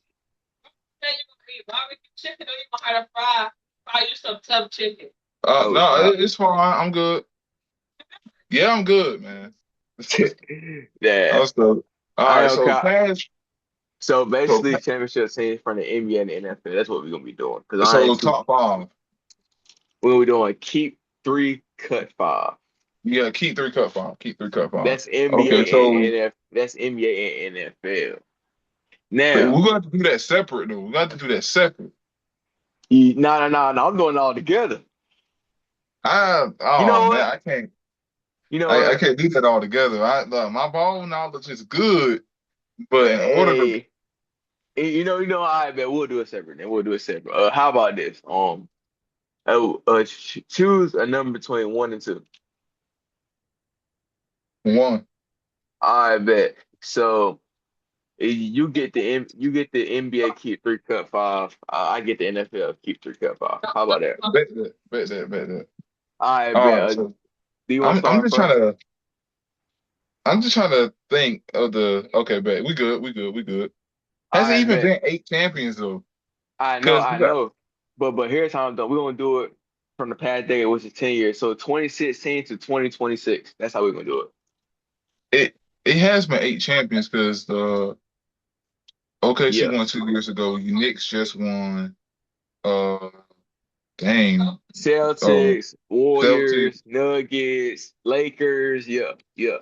[SPEAKER 1] Oh
[SPEAKER 2] No,
[SPEAKER 1] no.
[SPEAKER 2] it's fine. I'm good. Yeah, I'm good, man.
[SPEAKER 1] Yeah.
[SPEAKER 2] Also, all
[SPEAKER 1] I
[SPEAKER 2] right.
[SPEAKER 1] know.
[SPEAKER 2] So pass.
[SPEAKER 1] So
[SPEAKER 2] So
[SPEAKER 1] basically championship teams from the NBA and the NFL. That's what we're gonna be doing. Because I
[SPEAKER 2] so
[SPEAKER 1] ain't too
[SPEAKER 2] top five.
[SPEAKER 1] we're gonna be doing keep three, cut five.
[SPEAKER 2] Yeah, keep three cut five. Keep three cut five.
[SPEAKER 1] That's
[SPEAKER 2] Okay,
[SPEAKER 1] NBA
[SPEAKER 2] so
[SPEAKER 1] and that's NBA and NFL.
[SPEAKER 2] we're
[SPEAKER 1] Now,
[SPEAKER 2] gonna have to do that separate though. We're gonna have to do that separate.
[SPEAKER 1] no. I'm doing it all together.
[SPEAKER 2] Oh
[SPEAKER 1] You know
[SPEAKER 2] man,
[SPEAKER 1] what?
[SPEAKER 2] I can't.
[SPEAKER 1] You know
[SPEAKER 2] I
[SPEAKER 1] what?
[SPEAKER 2] can't do that all together. My ball knowledge is good, but in order to
[SPEAKER 1] Hey, you know. All right, man. We'll do it separate. Then we'll do it separate. How about this? Choose a number between 1 and 2.
[SPEAKER 2] one,
[SPEAKER 1] I bet. So you get the NBA keep 3 cut 5. I get the NFL keep 3 cut 5. How about that?
[SPEAKER 2] bet that.
[SPEAKER 1] I
[SPEAKER 2] All
[SPEAKER 1] bet.
[SPEAKER 2] right, so
[SPEAKER 1] Do you want to
[SPEAKER 2] I'm
[SPEAKER 1] start
[SPEAKER 2] just
[SPEAKER 1] first?
[SPEAKER 2] trying to think of the okay, bet we good. Has it
[SPEAKER 1] I
[SPEAKER 2] even
[SPEAKER 1] bet.
[SPEAKER 2] been 8 champions though?
[SPEAKER 1] I know.
[SPEAKER 2] Because you
[SPEAKER 1] I
[SPEAKER 2] got
[SPEAKER 1] know. But here's how I'm done. We're gonna do it from the past decade, which is 10 years. So 2016 to 2026. That's how we're gonna do it.
[SPEAKER 2] it. It has been 8 champions because the OKC
[SPEAKER 1] Yeah.
[SPEAKER 2] won 2 years ago. Knicks just won. Uh, dang.
[SPEAKER 1] Celtics,
[SPEAKER 2] Celtics.
[SPEAKER 1] Warriors, Nuggets, Lakers. Yeah. Yeah.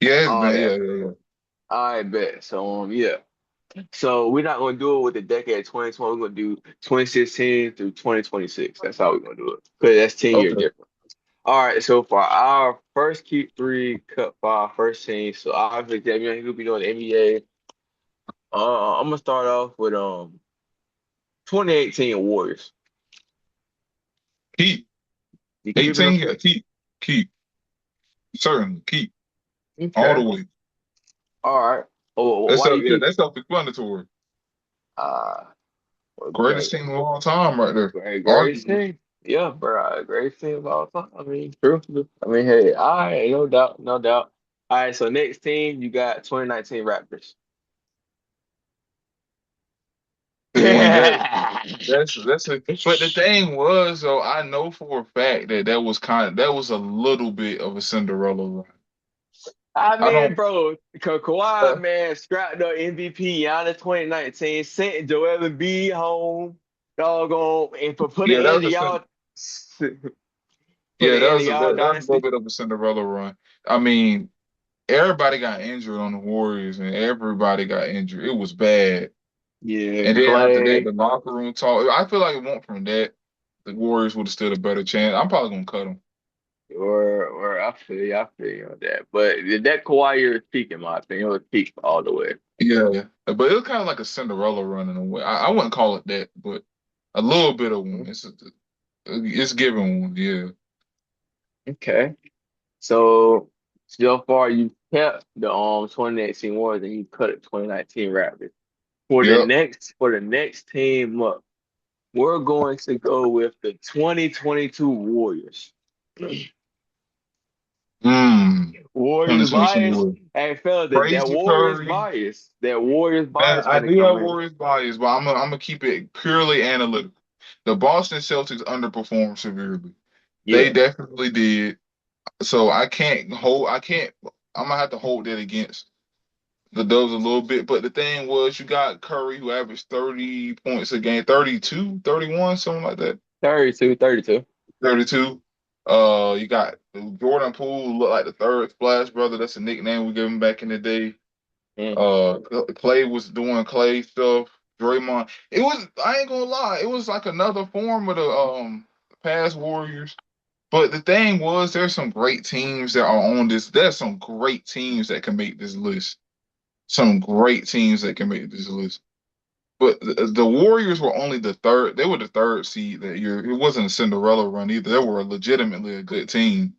[SPEAKER 2] Yeah, it's
[SPEAKER 1] All
[SPEAKER 2] been
[SPEAKER 1] that.
[SPEAKER 2] yeah.
[SPEAKER 1] I bet. So yeah. So we're not gonna do it with the decade 2020. We're gonna do 2016 through 2026. That's how we're gonna do it. Because that's 10 years
[SPEAKER 2] Okay.
[SPEAKER 1] different. All right, so for our first keep 3 cut 5 first team, so obviously Javion, he'll be doing the NBA. I'm gonna start off with 2018 Warriors.
[SPEAKER 2] Keep
[SPEAKER 1] You keeping
[SPEAKER 2] 18.
[SPEAKER 1] them?
[SPEAKER 2] Yeah, keep certainly keep all the
[SPEAKER 1] Okay.
[SPEAKER 2] way.
[SPEAKER 1] All right. Oh,
[SPEAKER 2] That's
[SPEAKER 1] why
[SPEAKER 2] up.
[SPEAKER 1] you
[SPEAKER 2] Yeah,
[SPEAKER 1] keep?
[SPEAKER 2] that's self-explanatory.
[SPEAKER 1] Uh, well,
[SPEAKER 2] Greatest
[SPEAKER 1] great,
[SPEAKER 2] team of all time, right there.
[SPEAKER 1] great
[SPEAKER 2] Arguably.
[SPEAKER 1] team. Yeah, bro, great team of all time. I mean, true. I mean, hey, all right, no doubt, no doubt. All right, so next team, you got 2019 Raptors.
[SPEAKER 2] See, that's a. But the thing was, though, I know for a fact that that was a little bit of a Cinderella run.
[SPEAKER 1] I
[SPEAKER 2] I
[SPEAKER 1] mean,
[SPEAKER 2] don't.
[SPEAKER 1] bro, Kawhi,
[SPEAKER 2] Uh,
[SPEAKER 1] man, strapped up MVP Giannis 2019, sent Joel Embiid home, doggone, and for put
[SPEAKER 2] yeah,
[SPEAKER 1] it
[SPEAKER 2] that
[SPEAKER 1] into
[SPEAKER 2] was
[SPEAKER 1] y'all, put
[SPEAKER 2] yeah,
[SPEAKER 1] it into y'all
[SPEAKER 2] that was a little
[SPEAKER 1] dynasty.
[SPEAKER 2] bit of a Cinderella run. I mean, everybody got injured on the Warriors, and everybody got injured. It was bad.
[SPEAKER 1] Yeah,
[SPEAKER 2] And then after that,
[SPEAKER 1] Clay,
[SPEAKER 2] the locker room talk. I feel like it went from that. The Warriors would have stood a better chance. I'm probably gonna cut them.
[SPEAKER 1] or I feel you on that. But that Kawhi year is peak in my opinion. It was peak all the way.
[SPEAKER 2] Yeah, but it was kind of like a Cinderella run in a way. I wouldn't call it that, but a little bit of one. It's given one. Yeah.
[SPEAKER 1] Okay, so far you kept the 2018 Warriors and you cut it 2019 Raptors.
[SPEAKER 2] Yep.
[SPEAKER 1] For the next team up. We're going to go with the 2022 Warriors.
[SPEAKER 2] Mm.
[SPEAKER 1] Warriors
[SPEAKER 2] 2022
[SPEAKER 1] bias.
[SPEAKER 2] Warriors.
[SPEAKER 1] Hey, fella, that
[SPEAKER 2] Crazy
[SPEAKER 1] Warriors
[SPEAKER 2] Curry.
[SPEAKER 1] bias. That Warriors
[SPEAKER 2] Man,
[SPEAKER 1] bias
[SPEAKER 2] I
[SPEAKER 1] gonna
[SPEAKER 2] do
[SPEAKER 1] come
[SPEAKER 2] have
[SPEAKER 1] in.
[SPEAKER 2] Warriors bias, but I'm gonna keep it purely analytical. The Boston Celtics underperformed severely. They
[SPEAKER 1] Yeah.
[SPEAKER 2] definitely did. So I can't I'm gonna have to hold that against the Dubs a little bit. But the thing was you got Curry who averaged 30 points a game, 32, 31, something like that.
[SPEAKER 1] 32, 32.
[SPEAKER 2] 32. You got Jordan Poole who looked like the third Splash brother. That's a nickname we gave him back in the day.
[SPEAKER 1] Mm.
[SPEAKER 2] Uh Clay was doing Clay stuff. Draymond. I ain't gonna lie, it was like another form of the past Warriors. But the thing was, there's some great teams that are on this. There's some great teams that can make this list. Some great teams that can make this list. But the Warriors were only the third. They were the third seed that year. It wasn't a Cinderella run either. They were legitimately a good team.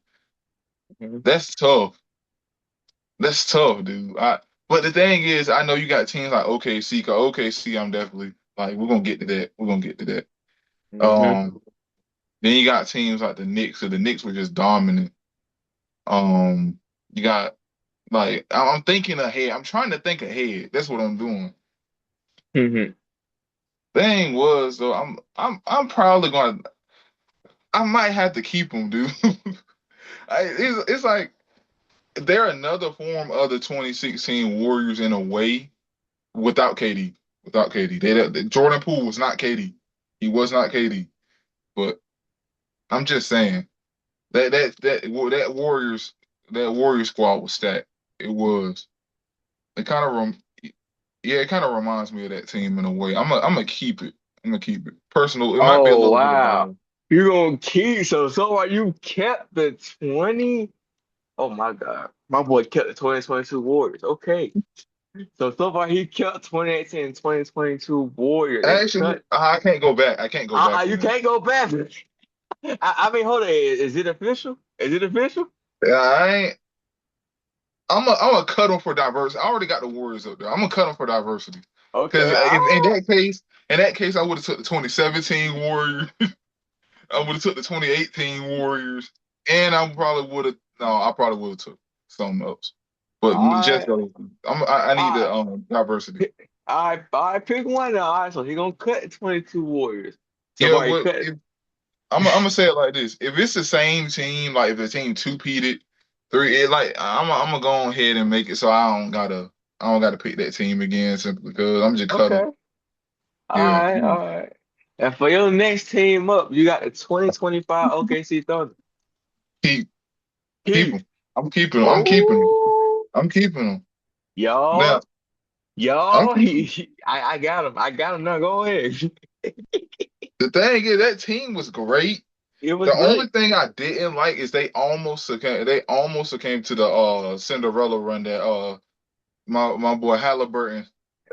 [SPEAKER 1] Mhm.
[SPEAKER 2] That's tough. That's tough, dude. But the thing is, I know you got teams like OKC. 'Cause OKC, I'm definitely like we're gonna get to that. We're gonna get to that.
[SPEAKER 1] Mhm.
[SPEAKER 2] Um, then you got teams like the Knicks. So the Knicks were just dominant. You got like I'm thinking ahead. I'm trying to think ahead. That's what I'm doing.
[SPEAKER 1] Mhm.
[SPEAKER 2] Thing was though, I'm probably going. I might have to keep them, dude. It's like they're another form of the 2016 Warriors in a way without KD. Without KD, Jordan Poole was not KD. He was not KD. But I'm just saying that Warriors squad was stacked. It was. It kind of yeah, it kind of reminds me of that team in a way. I'm gonna keep it. I'm gonna keep it personal. It might be a
[SPEAKER 1] Oh
[SPEAKER 2] little bit of
[SPEAKER 1] wow.
[SPEAKER 2] bias.
[SPEAKER 1] You're gonna keep so far you kept the 20. Oh my God. My boy kept the 2022 Warriors. Okay. So far he kept 2018 and 2022 Warriors and
[SPEAKER 2] Actually,
[SPEAKER 1] cut.
[SPEAKER 2] I can't go back. I can't go back
[SPEAKER 1] You
[SPEAKER 2] on that.
[SPEAKER 1] can't go back. I mean, hold on. Is it official? Is it official?
[SPEAKER 2] Yeah, I ain't. I'm a cut them for diversity. I already got the Warriors up there. I'm gonna cut them for diversity. Because
[SPEAKER 1] Okay.
[SPEAKER 2] if
[SPEAKER 1] Ah.
[SPEAKER 2] in that case, I would have took the 2017 Warriors. I would have took the 2018 Warriors, and I probably would have took something else. But
[SPEAKER 1] All
[SPEAKER 2] just
[SPEAKER 1] right.
[SPEAKER 2] I need
[SPEAKER 1] All
[SPEAKER 2] the
[SPEAKER 1] right.
[SPEAKER 2] diversity.
[SPEAKER 1] All right. Pick one now. All right. So he gonna cut 22 Warriors. So
[SPEAKER 2] Yeah,
[SPEAKER 1] far he
[SPEAKER 2] what
[SPEAKER 1] cut.
[SPEAKER 2] if I'm gonna say it like this: if it's the same team, like if the team two-peated, I'm gonna go ahead and make it so I don't gotta pick that team again simply because I'm just cut them.
[SPEAKER 1] Okay. All
[SPEAKER 2] Yeah,
[SPEAKER 1] right. All right. And for your next team up, you got the 2025 OKC Thunder.
[SPEAKER 2] keep keep
[SPEAKER 1] Keith.
[SPEAKER 2] them. I'm keeping them. I'm keeping them.
[SPEAKER 1] Oh,
[SPEAKER 2] I'm keeping them. Now
[SPEAKER 1] y'all.
[SPEAKER 2] I'm
[SPEAKER 1] Y'all,
[SPEAKER 2] keeping.
[SPEAKER 1] I got him. I got him now. Go ahead.
[SPEAKER 2] The thing is, that team was great.
[SPEAKER 1] It was
[SPEAKER 2] The only
[SPEAKER 1] great.
[SPEAKER 2] thing I didn't like is they almost succumbed to the Cinderella run that my boy Halliburton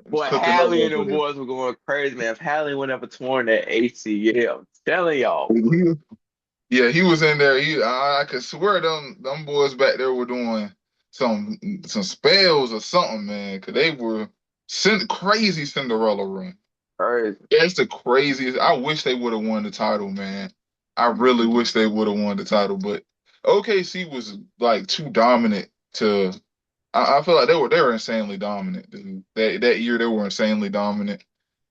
[SPEAKER 2] was
[SPEAKER 1] Boy,
[SPEAKER 2] cooking up
[SPEAKER 1] Hallie and
[SPEAKER 2] over
[SPEAKER 1] them
[SPEAKER 2] there.
[SPEAKER 1] boys were going crazy, man. If Hallie went ever torn that ACL, I'm telling y'all.
[SPEAKER 2] Yeah, he was in there. I could swear them boys back there were doing some spells or something, man, because they were crazy Cinderella run.
[SPEAKER 1] Crazy.
[SPEAKER 2] That's the craziest. I wish they would have won the title, man. I really wish they would have won the title, but OKC was like too dominant to. I feel like they were insanely dominant, dude. That year they were insanely dominant.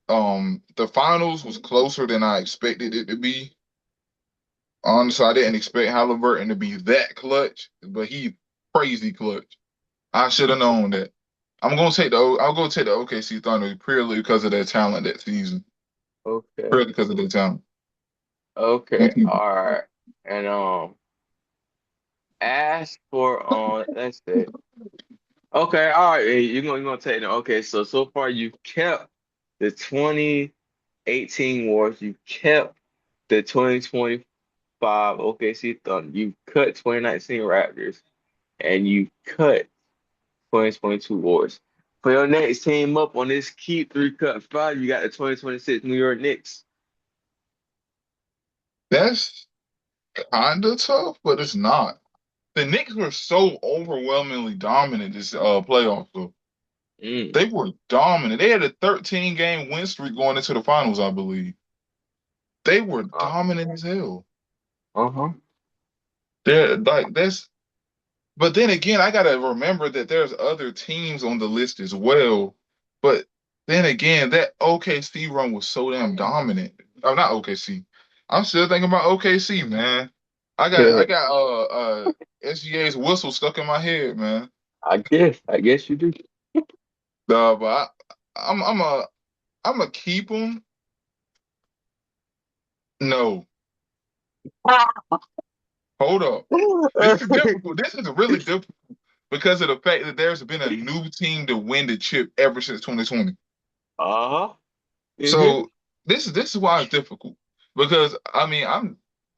[SPEAKER 2] The finals was closer than I expected it to be. Honestly, I didn't expect Halliburton to be that clutch, but he crazy clutch. I should have known that. I'll go take the OKC Thunder purely because of their talent that season.
[SPEAKER 1] Okay.
[SPEAKER 2] Purely because of their talent.
[SPEAKER 1] Okay.
[SPEAKER 2] Thank you.
[SPEAKER 1] All right. And as for let's see. Okay. All right. Hey, you're gonna take it. Okay. So far you've kept the 2018 Wars. You kept the 2025 OKC Thunder. You cut 2019 Raptors, and you cut 2022 Warriors. For your next team up on this keep three cut five, you got the 2026 New York Knicks.
[SPEAKER 2] That's kind of tough, but it's not. The Knicks were so overwhelmingly dominant this playoff though.
[SPEAKER 1] Mm.
[SPEAKER 2] They were dominant. They had a 13 game win streak going into the finals, I believe. They were
[SPEAKER 1] Uh,
[SPEAKER 2] dominant as hell.
[SPEAKER 1] uh-huh.
[SPEAKER 2] They're like that's But then again, I gotta remember that there's other teams on the list as well. But then again, that OKC run was so damn dominant. I'm not OKC. I'm still thinking about OKC, man. I got SGA's whistle stuck in my head, man.
[SPEAKER 1] I guess you do.
[SPEAKER 2] But I'm a keep them. No, hold up. This is difficult. This is really difficult because of the fact that there's been a new team to win the chip ever since 2020.
[SPEAKER 1] Uh-huh. Mm-hmm.
[SPEAKER 2] So this is why it's difficult because I mean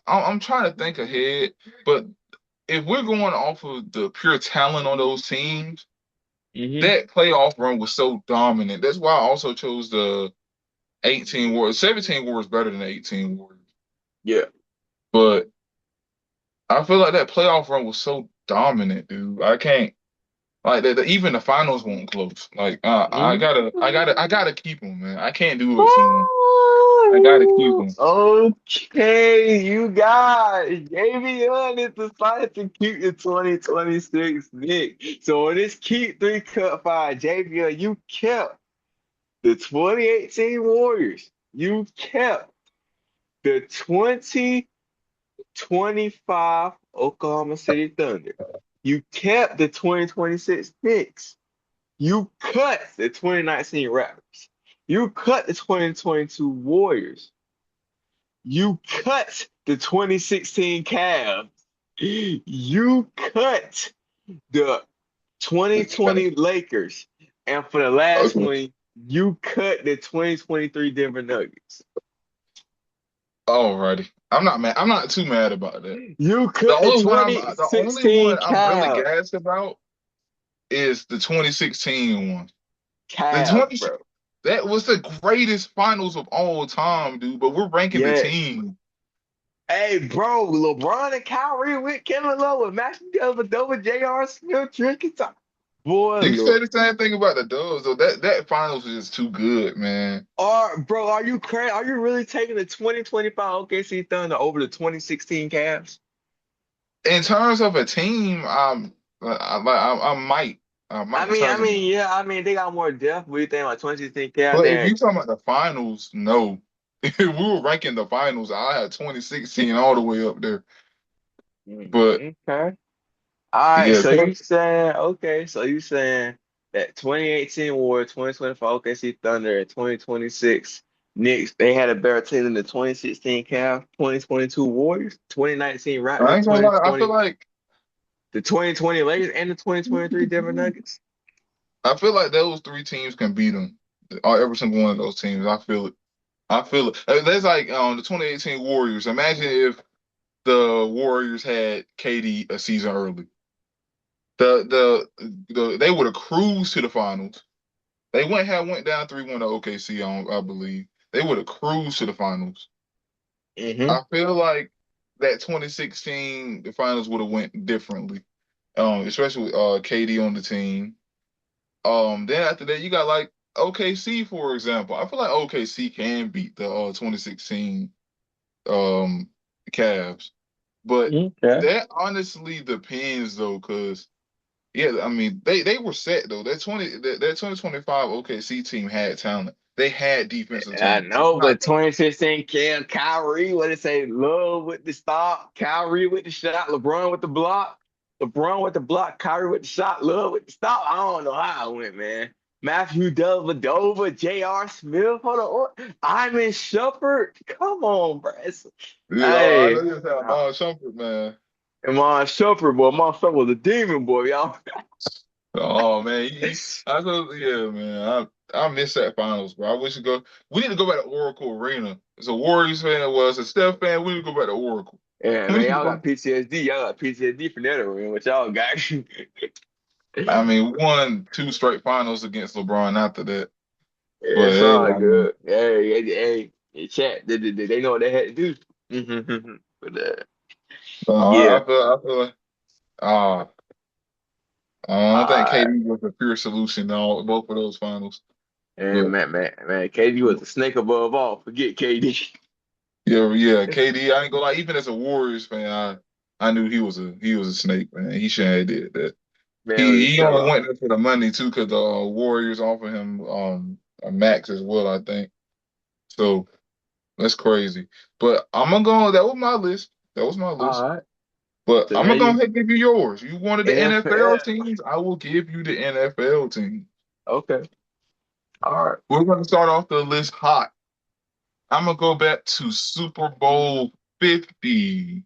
[SPEAKER 2] I'm trying to think ahead, but if we're going off of the pure talent on those teams,
[SPEAKER 1] Mm-hmm.
[SPEAKER 2] that playoff run was so dominant. That's why I also chose the 18 Warriors. 17 Warriors better than the 18 Warriors,
[SPEAKER 1] Yeah.
[SPEAKER 2] but I feel like that playoff run was so dominant, dude. I can't like even the finals weren't close. Like
[SPEAKER 1] Mm-hmm.
[SPEAKER 2] I gotta keep them, man. I can't do it soon. I gotta keep them.
[SPEAKER 1] Okay, you guys. Javeon is decided to keep the 2026 Knicks. So on this keep three cut five, Javeon, you kept the 2018 Warriors. You kept the 2025 Oklahoma City Thunder. You kept the 2026 Knicks. You cut the 2019 Raptors. You cut the 2022 Warriors. You cut the 2016 Cavs. You cut the 2020 Lakers. And for the last
[SPEAKER 2] Okay.
[SPEAKER 1] one, you cut the 2023 Denver Nuggets.
[SPEAKER 2] Alrighty. I'm not mad. I'm not too mad about that.
[SPEAKER 1] You
[SPEAKER 2] The
[SPEAKER 1] cut the
[SPEAKER 2] only one2016 I'm really
[SPEAKER 1] Cavs.
[SPEAKER 2] gassed about is the 2016 one. The
[SPEAKER 1] Cavs,
[SPEAKER 2] 20
[SPEAKER 1] bro.
[SPEAKER 2] that was the greatest finals of all time, dude. But we're ranking the
[SPEAKER 1] Yes.
[SPEAKER 2] team.
[SPEAKER 1] Hey, bro, LeBron and Kyrie with Kevin Love with Maxi Dellavedova, J.R. Smith, Trinity Thompson. Boy,
[SPEAKER 2] You can say
[SPEAKER 1] look.
[SPEAKER 2] the same thing about the Dubs, though. That finals was just too good, man.
[SPEAKER 1] Bro, are you crazy? Are you really taking the 2025 OKC Thunder over the 2016 Cavs?
[SPEAKER 2] In terms of a team, I might in terms of,
[SPEAKER 1] Yeah, they got more depth. What do you think about 2016 Cavs?
[SPEAKER 2] but
[SPEAKER 1] They
[SPEAKER 2] if
[SPEAKER 1] had,
[SPEAKER 2] you talking about the finals, no. If we were ranking the finals, I had 2016 all the way up there. But
[SPEAKER 1] okay. All right,
[SPEAKER 2] yeah,
[SPEAKER 1] so you saying okay? So you saying that 2018 Warriors, 2025 OKC Thunder, and 2026 Knicks they had a better team than the 2016 Cavs, 2022 Warriors, 2019
[SPEAKER 2] I
[SPEAKER 1] Raptors,
[SPEAKER 2] ain't gonna lie.
[SPEAKER 1] the 2020 Lakers, and the 2023 Denver Nuggets.
[SPEAKER 2] I feel like those three teams can beat them. Every single one of those teams. I feel it. I feel it. That's like the 2018 Warriors. Imagine if the Warriors had KD a season early. They would have cruised to the finals. They went down 3-1 to OKC, I believe. They would have cruised to the finals.
[SPEAKER 1] Mm-hmm.
[SPEAKER 2] I feel like that 2016 the finals would have went differently. Especially with KD on the team. Then after that you got like OKC for example. I feel like OKC can beat the 2016 um Cavs. But
[SPEAKER 1] Okay.
[SPEAKER 2] that honestly depends though, because yeah, I mean they were set though. That 2025 OKC team had talent. They had defensive
[SPEAKER 1] I
[SPEAKER 2] talent. So it's
[SPEAKER 1] know,
[SPEAKER 2] not
[SPEAKER 1] but 2016 Cam, Kyrie, what it say? Love with the stop, Kyrie with the shot, LeBron with the block, LeBron with the block, Kyrie with the shot, Love with the stop. I don't know how it went, man. Matthew Dellavedova, J.R. Smith, hold on, Iman Shumpert. Come on, bro.
[SPEAKER 2] yeah, I know
[SPEAKER 1] Hey,
[SPEAKER 2] you have Shumpert, man.
[SPEAKER 1] come on, Shumpert, boy. My son was a demon, boy, y'all.
[SPEAKER 2] Oh man, I thought, yeah, man. I miss that finals, bro. I wish to go. We need to go back to Oracle Arena. As a Warriors fan, as a Steph fan, we need to go back to Oracle.
[SPEAKER 1] Yeah,
[SPEAKER 2] We
[SPEAKER 1] man,
[SPEAKER 2] need to
[SPEAKER 1] y'all
[SPEAKER 2] go.
[SPEAKER 1] got PTSD. Y'all got PTSD from that arena, what y'all got.
[SPEAKER 2] I mean, we won two straight finals against LeBron after that. But
[SPEAKER 1] It's
[SPEAKER 2] hey,
[SPEAKER 1] all
[SPEAKER 2] I mean,
[SPEAKER 1] good. Hey, chat. They know what they had to do. But yeah,
[SPEAKER 2] I feel like uh, I don't think
[SPEAKER 1] all
[SPEAKER 2] KD was a pure solution in all both of those finals.
[SPEAKER 1] right. And
[SPEAKER 2] But
[SPEAKER 1] man, KD was a snake above all. Forget KD.
[SPEAKER 2] yeah, yeah, KD. I ain't gonna lie. Even as a Warriors fan, I knew he was a snake, man. He shouldn't have did that.
[SPEAKER 1] Man was a
[SPEAKER 2] He only
[SPEAKER 1] sellout.
[SPEAKER 2] went there for the money too, because the Warriors offered him a max as well, I think. So that's crazy. But I'm gonna go. That was my list. That was my list.
[SPEAKER 1] All right.
[SPEAKER 2] But
[SPEAKER 1] So
[SPEAKER 2] I'm
[SPEAKER 1] now
[SPEAKER 2] gonna go
[SPEAKER 1] you
[SPEAKER 2] ahead and give you yours. You wanted the NFL
[SPEAKER 1] NFL.
[SPEAKER 2] teams, I will give you the NFL team.
[SPEAKER 1] Okay. All right.
[SPEAKER 2] We're gonna start off the list hot. I'm gonna go back to Super Bowl 50.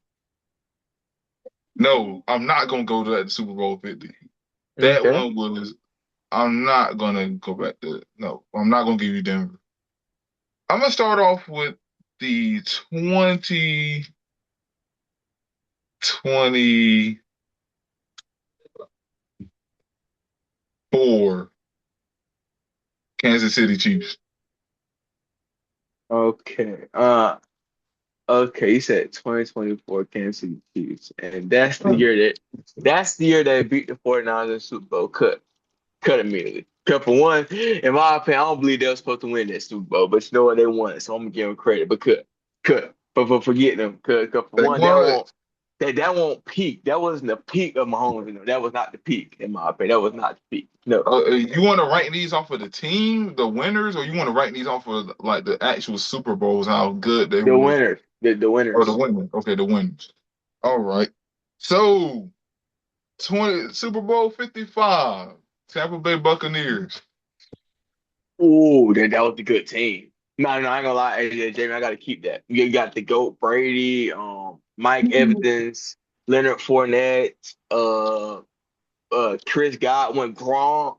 [SPEAKER 2] No, I'm not gonna go to that Super Bowl 50. That
[SPEAKER 1] Okay.
[SPEAKER 2] one was. I'm not gonna go back to. No, I'm not gonna give you Denver. I'm gonna start off with the 2024 Kansas City Chiefs.
[SPEAKER 1] Okay. Okay, you said 2024 Kansas City Chiefs, and that's the year they beat the 49ers in the Super Bowl. Cut immediately. Cut for one. In my opinion, I don't believe they were supposed to win that Super Bowl, but you know what, they won, so I'm gonna give them credit. But cut. But for forget them. Cut for
[SPEAKER 2] They
[SPEAKER 1] one,
[SPEAKER 2] won.
[SPEAKER 1] that won't peak. That wasn't the peak of Mahomes. That was not the peak, in my opinion. That was not the peak. No.
[SPEAKER 2] You want to rank these off of the team, the winners, or you want to rank these off of like the actual Super Bowls, how good they
[SPEAKER 1] The
[SPEAKER 2] was,
[SPEAKER 1] winners. The
[SPEAKER 2] or the
[SPEAKER 1] winners.
[SPEAKER 2] winners? Okay, the winners. All right. So 20 Super Bowl 55, Tampa Bay Buccaneers.
[SPEAKER 1] Ooh, that was a good team. No, I ain't gonna lie, AJ, Jamie, I gotta keep that. You got the GOAT Brady, Mike Evans, Leonard Fournette, Chris Godwin, Gronk.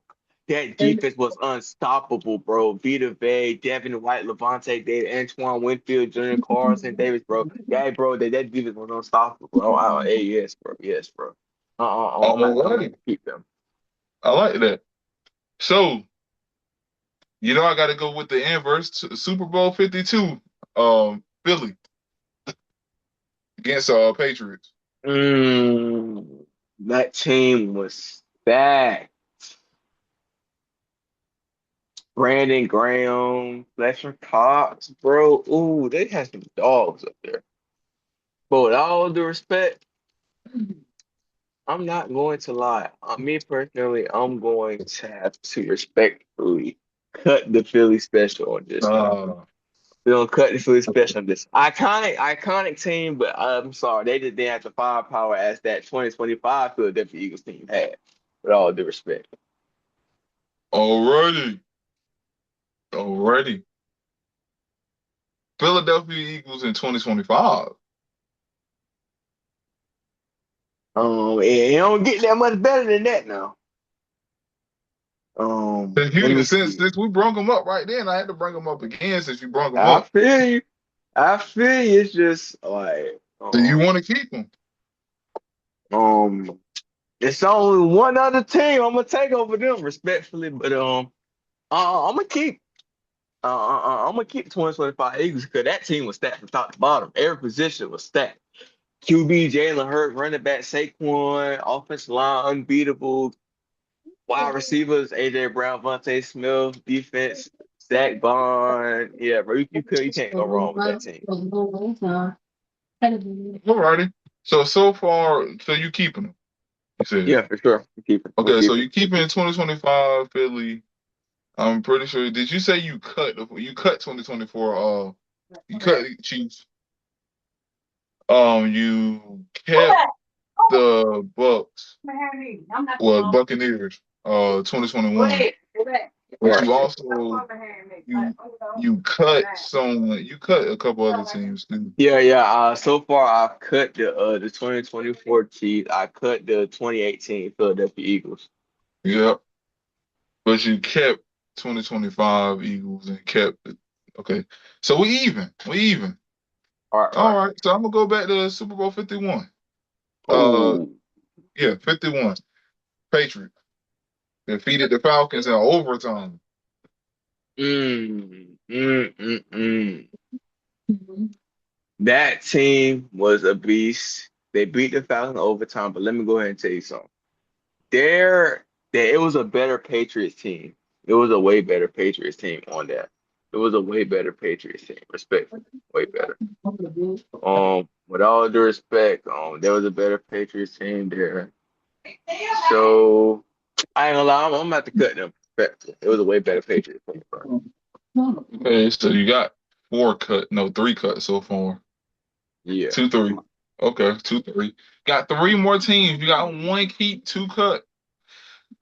[SPEAKER 1] That defense was unstoppable, bro. Vita Vea, Devin White, Levante David, Antoine Winfield, Junior Carlson Davis, bro. Yeah, bro, that defense was unstoppable, bro. Hey, yes, bro. Yes, bro. I'm gonna
[SPEAKER 2] Alrighty.
[SPEAKER 1] keep them.
[SPEAKER 2] I like that. So, I got to go with the inverse. Super Bowl 52, Philly against Patriots.
[SPEAKER 1] Mm, that team was stacked. Brandon Graham, Fletcher Cox, bro. Ooh, they had some dogs up there. But with all due respect, I'm not going to lie. Me personally, I'm going to have to respectfully cut the Philly special on this one.
[SPEAKER 2] Uh,
[SPEAKER 1] We're gonna cut the Philly special on this iconic team, but I'm sorry, they just didn't have the firepower as that 2025 Philadelphia Eagles team had. With all due respect.
[SPEAKER 2] alrighty. Alrighty. Philadelphia Eagles in 2025.
[SPEAKER 1] It don't get that much better than that now. Let me
[SPEAKER 2] Since
[SPEAKER 1] see.
[SPEAKER 2] since we brought them up right then, I had to bring them up again since you brought them
[SPEAKER 1] I
[SPEAKER 2] up.
[SPEAKER 1] feel you. I feel you. It's just like
[SPEAKER 2] Do you want to keep them?
[SPEAKER 1] um it's only one other team I'm gonna take over them respectfully, but I'm gonna keep I'm gonna keep the 2025 Eagles because that team was stacked from top to bottom. Every position was stacked. QB Jalen Hurts, running back Saquon, offensive line unbeatable, wide receivers AJ Brown, Vontae Smith, defense Zach Bond. Yeah, bro, you can't go wrong with that team.
[SPEAKER 2] Alrighty. So far, so you keeping them? You said.
[SPEAKER 1] Yeah, for sure. I'm gonna
[SPEAKER 2] Okay, so
[SPEAKER 1] keep it.
[SPEAKER 2] you keeping 2025 Philly. I'm pretty sure. Did you say you cut 2024? You cut Chiefs. You kept the Bucks. Well, Buccaneers. 2021. But
[SPEAKER 1] Right.
[SPEAKER 2] you also you cut a couple other teams too.
[SPEAKER 1] Yeah. So far I've cut the 2024 Chiefs. I cut the 2018 Philadelphia Eagles.
[SPEAKER 2] Yep. But you kept 2025 Eagles and kept it. Okay. So we even. We even.
[SPEAKER 1] All right,
[SPEAKER 2] All
[SPEAKER 1] right.
[SPEAKER 2] right. So I'm gonna go back to Super Bowl 51. Uh
[SPEAKER 1] Oh.
[SPEAKER 2] yeah, 51. Patriots defeated the Falcons in overtime.
[SPEAKER 1] Mm, mm, mm, mm. That team was a beast. They beat the Falcons in overtime, but let me go ahead and tell you something. It was a better Patriots team. It was a way better Patriots team on that. It was a way better Patriots team, respectfully, way better. With all due respect, there was a better Patriots team there. So I ain't gonna lie, I'm about to cut them. Respectfully. It was a way better Patriots team, bro.
[SPEAKER 2] Okay, so you got three cuts so far.
[SPEAKER 1] Yeah.
[SPEAKER 2] 2-3. Okay, 2-3. Got three more teams. You got one keep, two cut.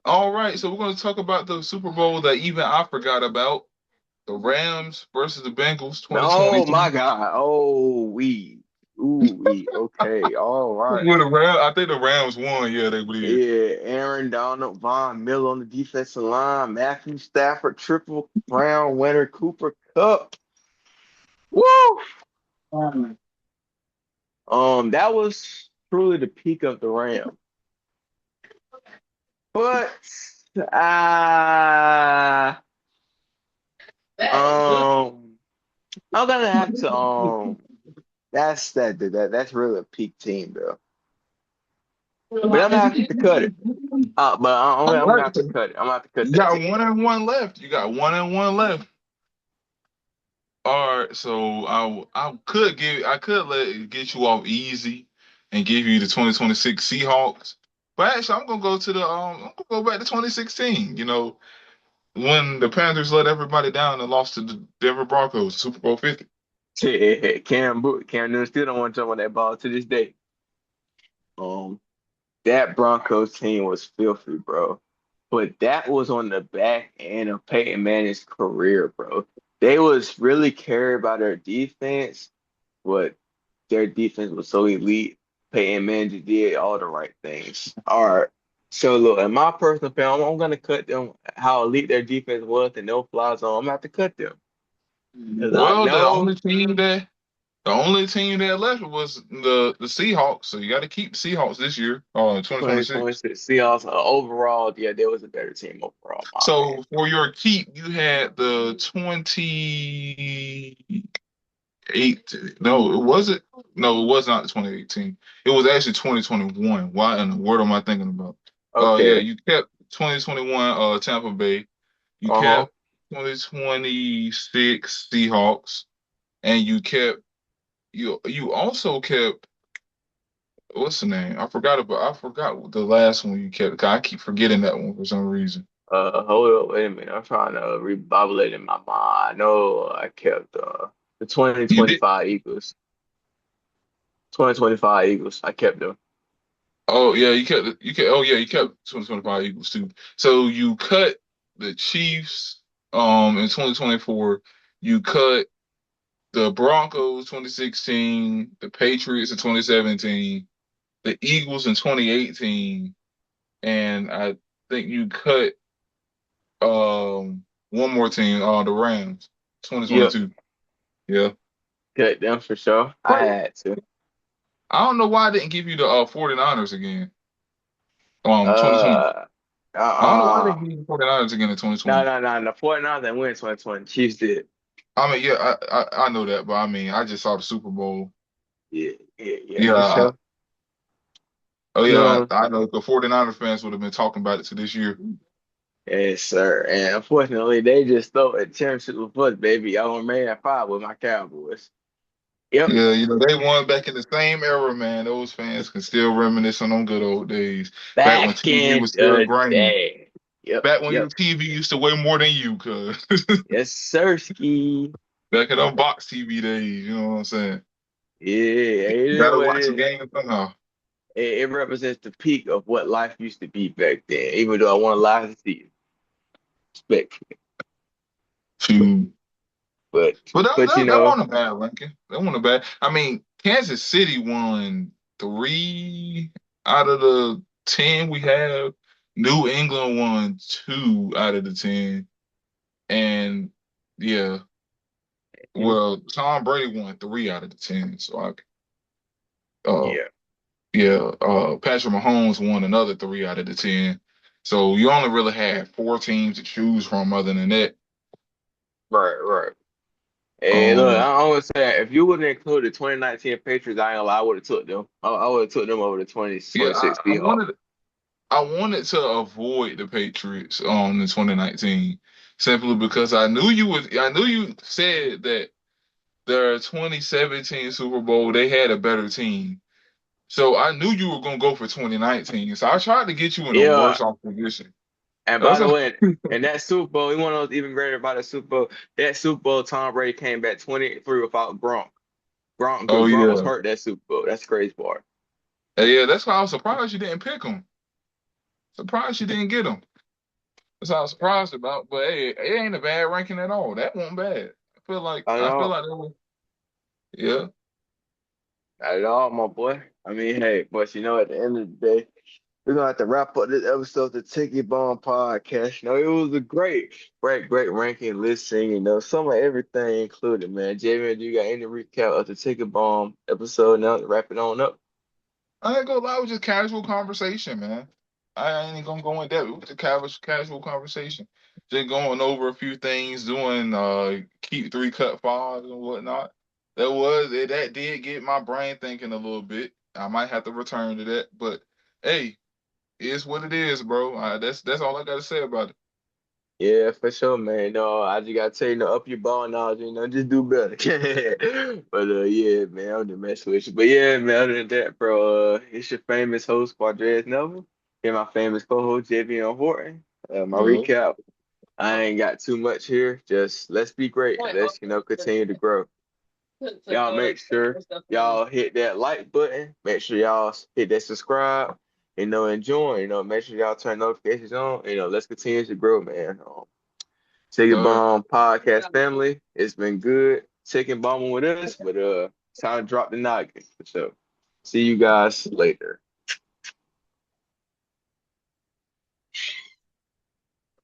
[SPEAKER 2] All right, so we're going to talk about the Super Bowl that even I forgot about. The Rams versus the Bengals
[SPEAKER 1] Oh my
[SPEAKER 2] 2023.
[SPEAKER 1] God. Okay. All right.
[SPEAKER 2] Well, I think the Rams won. Yeah, they did.
[SPEAKER 1] Yeah, Aaron Donald, Von Miller on the defensive line, Matthew Stafford, triple crown winner, Cooper Cup. Woo! That was truly the peak of the Ram. But uh um I'm gonna have to that's really a peak team though. But I'm gonna have to cut it. But I'm gonna
[SPEAKER 2] All
[SPEAKER 1] have
[SPEAKER 2] right,
[SPEAKER 1] to
[SPEAKER 2] so
[SPEAKER 1] cut it. I'm gonna have to cut
[SPEAKER 2] you
[SPEAKER 1] that
[SPEAKER 2] got
[SPEAKER 1] team.
[SPEAKER 2] one and one left. You got one and one left. All right, so I could get you off easy and give you the 2026 Seahawks. But actually, I'm gonna go back to 2016. When the Panthers let everybody down and lost to the Denver Broncos, Super Bowl 50.
[SPEAKER 1] Cam Newton still don't want to jump on that ball to this day. Um, that Broncos team was filthy, bro. But that was on the back end of Peyton Manning's career, bro. They was really carried by their defense, but their defense was so elite. Peyton Manning just did all the right things. All right. So look, in my personal opinion, I'm gonna cut them how elite their defense was and no fly zone. I'm gonna have to cut them because I
[SPEAKER 2] Well,
[SPEAKER 1] know
[SPEAKER 2] the only team that left was the Seahawks. So you got to keep Seahawks this year, 2026.
[SPEAKER 1] 2026 Seahawks overall, yeah, there was a better team overall, in my opinion.
[SPEAKER 2] So for your keep, you had the 2018. No, it wasn't. No, it was not the 2018. It was actually 2021. Why in the world am I thinking about? Yeah,
[SPEAKER 1] Okay.
[SPEAKER 2] you kept 2021 Tampa Bay. You
[SPEAKER 1] Uh-huh.
[SPEAKER 2] kept 2026 Seahawks, and you also kept what's the name? I forgot the last one you kept. 'Cause I keep forgetting that one for some reason.
[SPEAKER 1] Hold up, wait a minute. I'm trying to rebobble it in my mind. I know I kept the
[SPEAKER 2] You did.
[SPEAKER 1] 2025 Eagles. 2025 Eagles. I kept them.
[SPEAKER 2] Oh yeah, you kept 2025 Eagles too. So you cut the Chiefs in 2024. You cut the Broncos 2016, the Patriots in 2017, the Eagles in 2018, and I think you cut one more team, the Rams,
[SPEAKER 1] Yep,
[SPEAKER 2] 2022. Yeah.
[SPEAKER 1] cut them for sure. I
[SPEAKER 2] Wait,
[SPEAKER 1] had to.
[SPEAKER 2] I don't know why I didn't give you the 49ers again. 2020.
[SPEAKER 1] Uh,
[SPEAKER 2] I don't know why they
[SPEAKER 1] uh-uh.
[SPEAKER 2] gave you the 49ers again in
[SPEAKER 1] No,
[SPEAKER 2] 2020.
[SPEAKER 1] no, no. The 49ers didn't win 2020. Chiefs did.
[SPEAKER 2] I mean, yeah, I know that, but I mean, I just saw the Super Bowl.
[SPEAKER 1] Yeah, yeah, yeah,
[SPEAKER 2] Yeah.
[SPEAKER 1] for sure.
[SPEAKER 2] Oh yeah,
[SPEAKER 1] No,
[SPEAKER 2] I know the 49ers fans would have been talking about it to this year.
[SPEAKER 1] yes, sir. And unfortunately, they just thought a championship with us, baby. I was made at five with my Cowboys. Yep.
[SPEAKER 2] Yeah, they won back in the same era, man. Those fans can still reminisce on them good old days. Back when
[SPEAKER 1] Back
[SPEAKER 2] TV
[SPEAKER 1] in
[SPEAKER 2] was still
[SPEAKER 1] the
[SPEAKER 2] grimy.
[SPEAKER 1] day. Yep,
[SPEAKER 2] Back when your
[SPEAKER 1] yep.
[SPEAKER 2] TV used to weigh more than you, cuz.
[SPEAKER 1] Yes, sir, ski.
[SPEAKER 2] Back in them box TV days, you know what I'm saying?
[SPEAKER 1] Yeah, it is
[SPEAKER 2] Gotta
[SPEAKER 1] what it
[SPEAKER 2] watch a
[SPEAKER 1] is.
[SPEAKER 2] game somehow.
[SPEAKER 1] It represents the peak of what life used to be back then, even though I want to lie to see respect.
[SPEAKER 2] Shoot.
[SPEAKER 1] But
[SPEAKER 2] But
[SPEAKER 1] but you
[SPEAKER 2] that
[SPEAKER 1] know,
[SPEAKER 2] wasn't a bad ranking. That wasn't a bad. I mean, Kansas City won 3 out of the 10 we have. New England won 2 out of the 10. And yeah,
[SPEAKER 1] mhm,
[SPEAKER 2] well, Tom Brady won 3 out of the 10. So uh,
[SPEAKER 1] yeah,
[SPEAKER 2] yeah, Patrick Mahomes won another 3 out of the 10. So you only really had 4 teams to choose from other than that.
[SPEAKER 1] right, right. Hey, look,
[SPEAKER 2] Um,
[SPEAKER 1] I always say if you wouldn't include the 2019 Patriots, I ain't gonna lie, I would have took them. I would have took them over the
[SPEAKER 2] yeah,
[SPEAKER 1] 2026 Seahawks.
[SPEAKER 2] I wanted to avoid the Patriots in 2019 simply because I knew you said that their 2017 Super Bowl they had a better team. So I knew you were gonna go for 2019. So I tried to get you in a
[SPEAKER 1] Yeah,
[SPEAKER 2] worse off position.
[SPEAKER 1] and by
[SPEAKER 2] That's
[SPEAKER 1] the
[SPEAKER 2] a,
[SPEAKER 1] way, and that Super Bowl, one of those even greater about the Super Bowl. That Super Bowl, Tom Brady came back 23 without Gronk.
[SPEAKER 2] oh
[SPEAKER 1] Gronk was
[SPEAKER 2] yeah.
[SPEAKER 1] hurt that Super Bowl. That's the crazy part.
[SPEAKER 2] Yeah, that's why I was surprised you didn't pick him. Surprised you didn't get him. That's what I was surprised about. But hey, it ain't a bad ranking at all. That wasn't bad.
[SPEAKER 1] I
[SPEAKER 2] I feel
[SPEAKER 1] know.
[SPEAKER 2] like that was yeah.
[SPEAKER 1] Not at all, my boy. I mean, hey, but you know, at the end of the day, we're gonna have to wrap up this episode of the Ticket Bomb podcast. You know, it was a great ranking listing. You know, some of everything included, man. Javion, do you got any recap of the Ticket Bomb episode now to wrap it on up?
[SPEAKER 2] I ain't gonna lie, it was just casual conversation, man. I ain't gonna go in depth. It was just casual conversation. Just going over a few things, doing keep 3 cut fives and whatnot. That did get my brain thinking a little bit. I might have to return to that, but hey, it's what it is, bro. That's all I gotta say about it.
[SPEAKER 1] Yeah, for sure, man. No, I just gotta tell you, up your ball knowledge, just do better. But yeah, man, I'm just messing with you. But yeah, man, other than that, bro, it's your famous host, Qua'Dreiz Javeon, and my famous co-host, Javion Horton. My
[SPEAKER 2] Yo,
[SPEAKER 1] recap, I ain't got too much here. Just let's be great. Let's, continue to grow. Y'all make sure y'all hit that like button. Make sure y'all hit that subscribe. And join. Make sure y'all turn notifications on. Let's continue to grow, man. Take it
[SPEAKER 2] sir.
[SPEAKER 1] bomb podcast family. It's been good taking bombing with us, but it's time to drop the noggin for sure. See you guys later.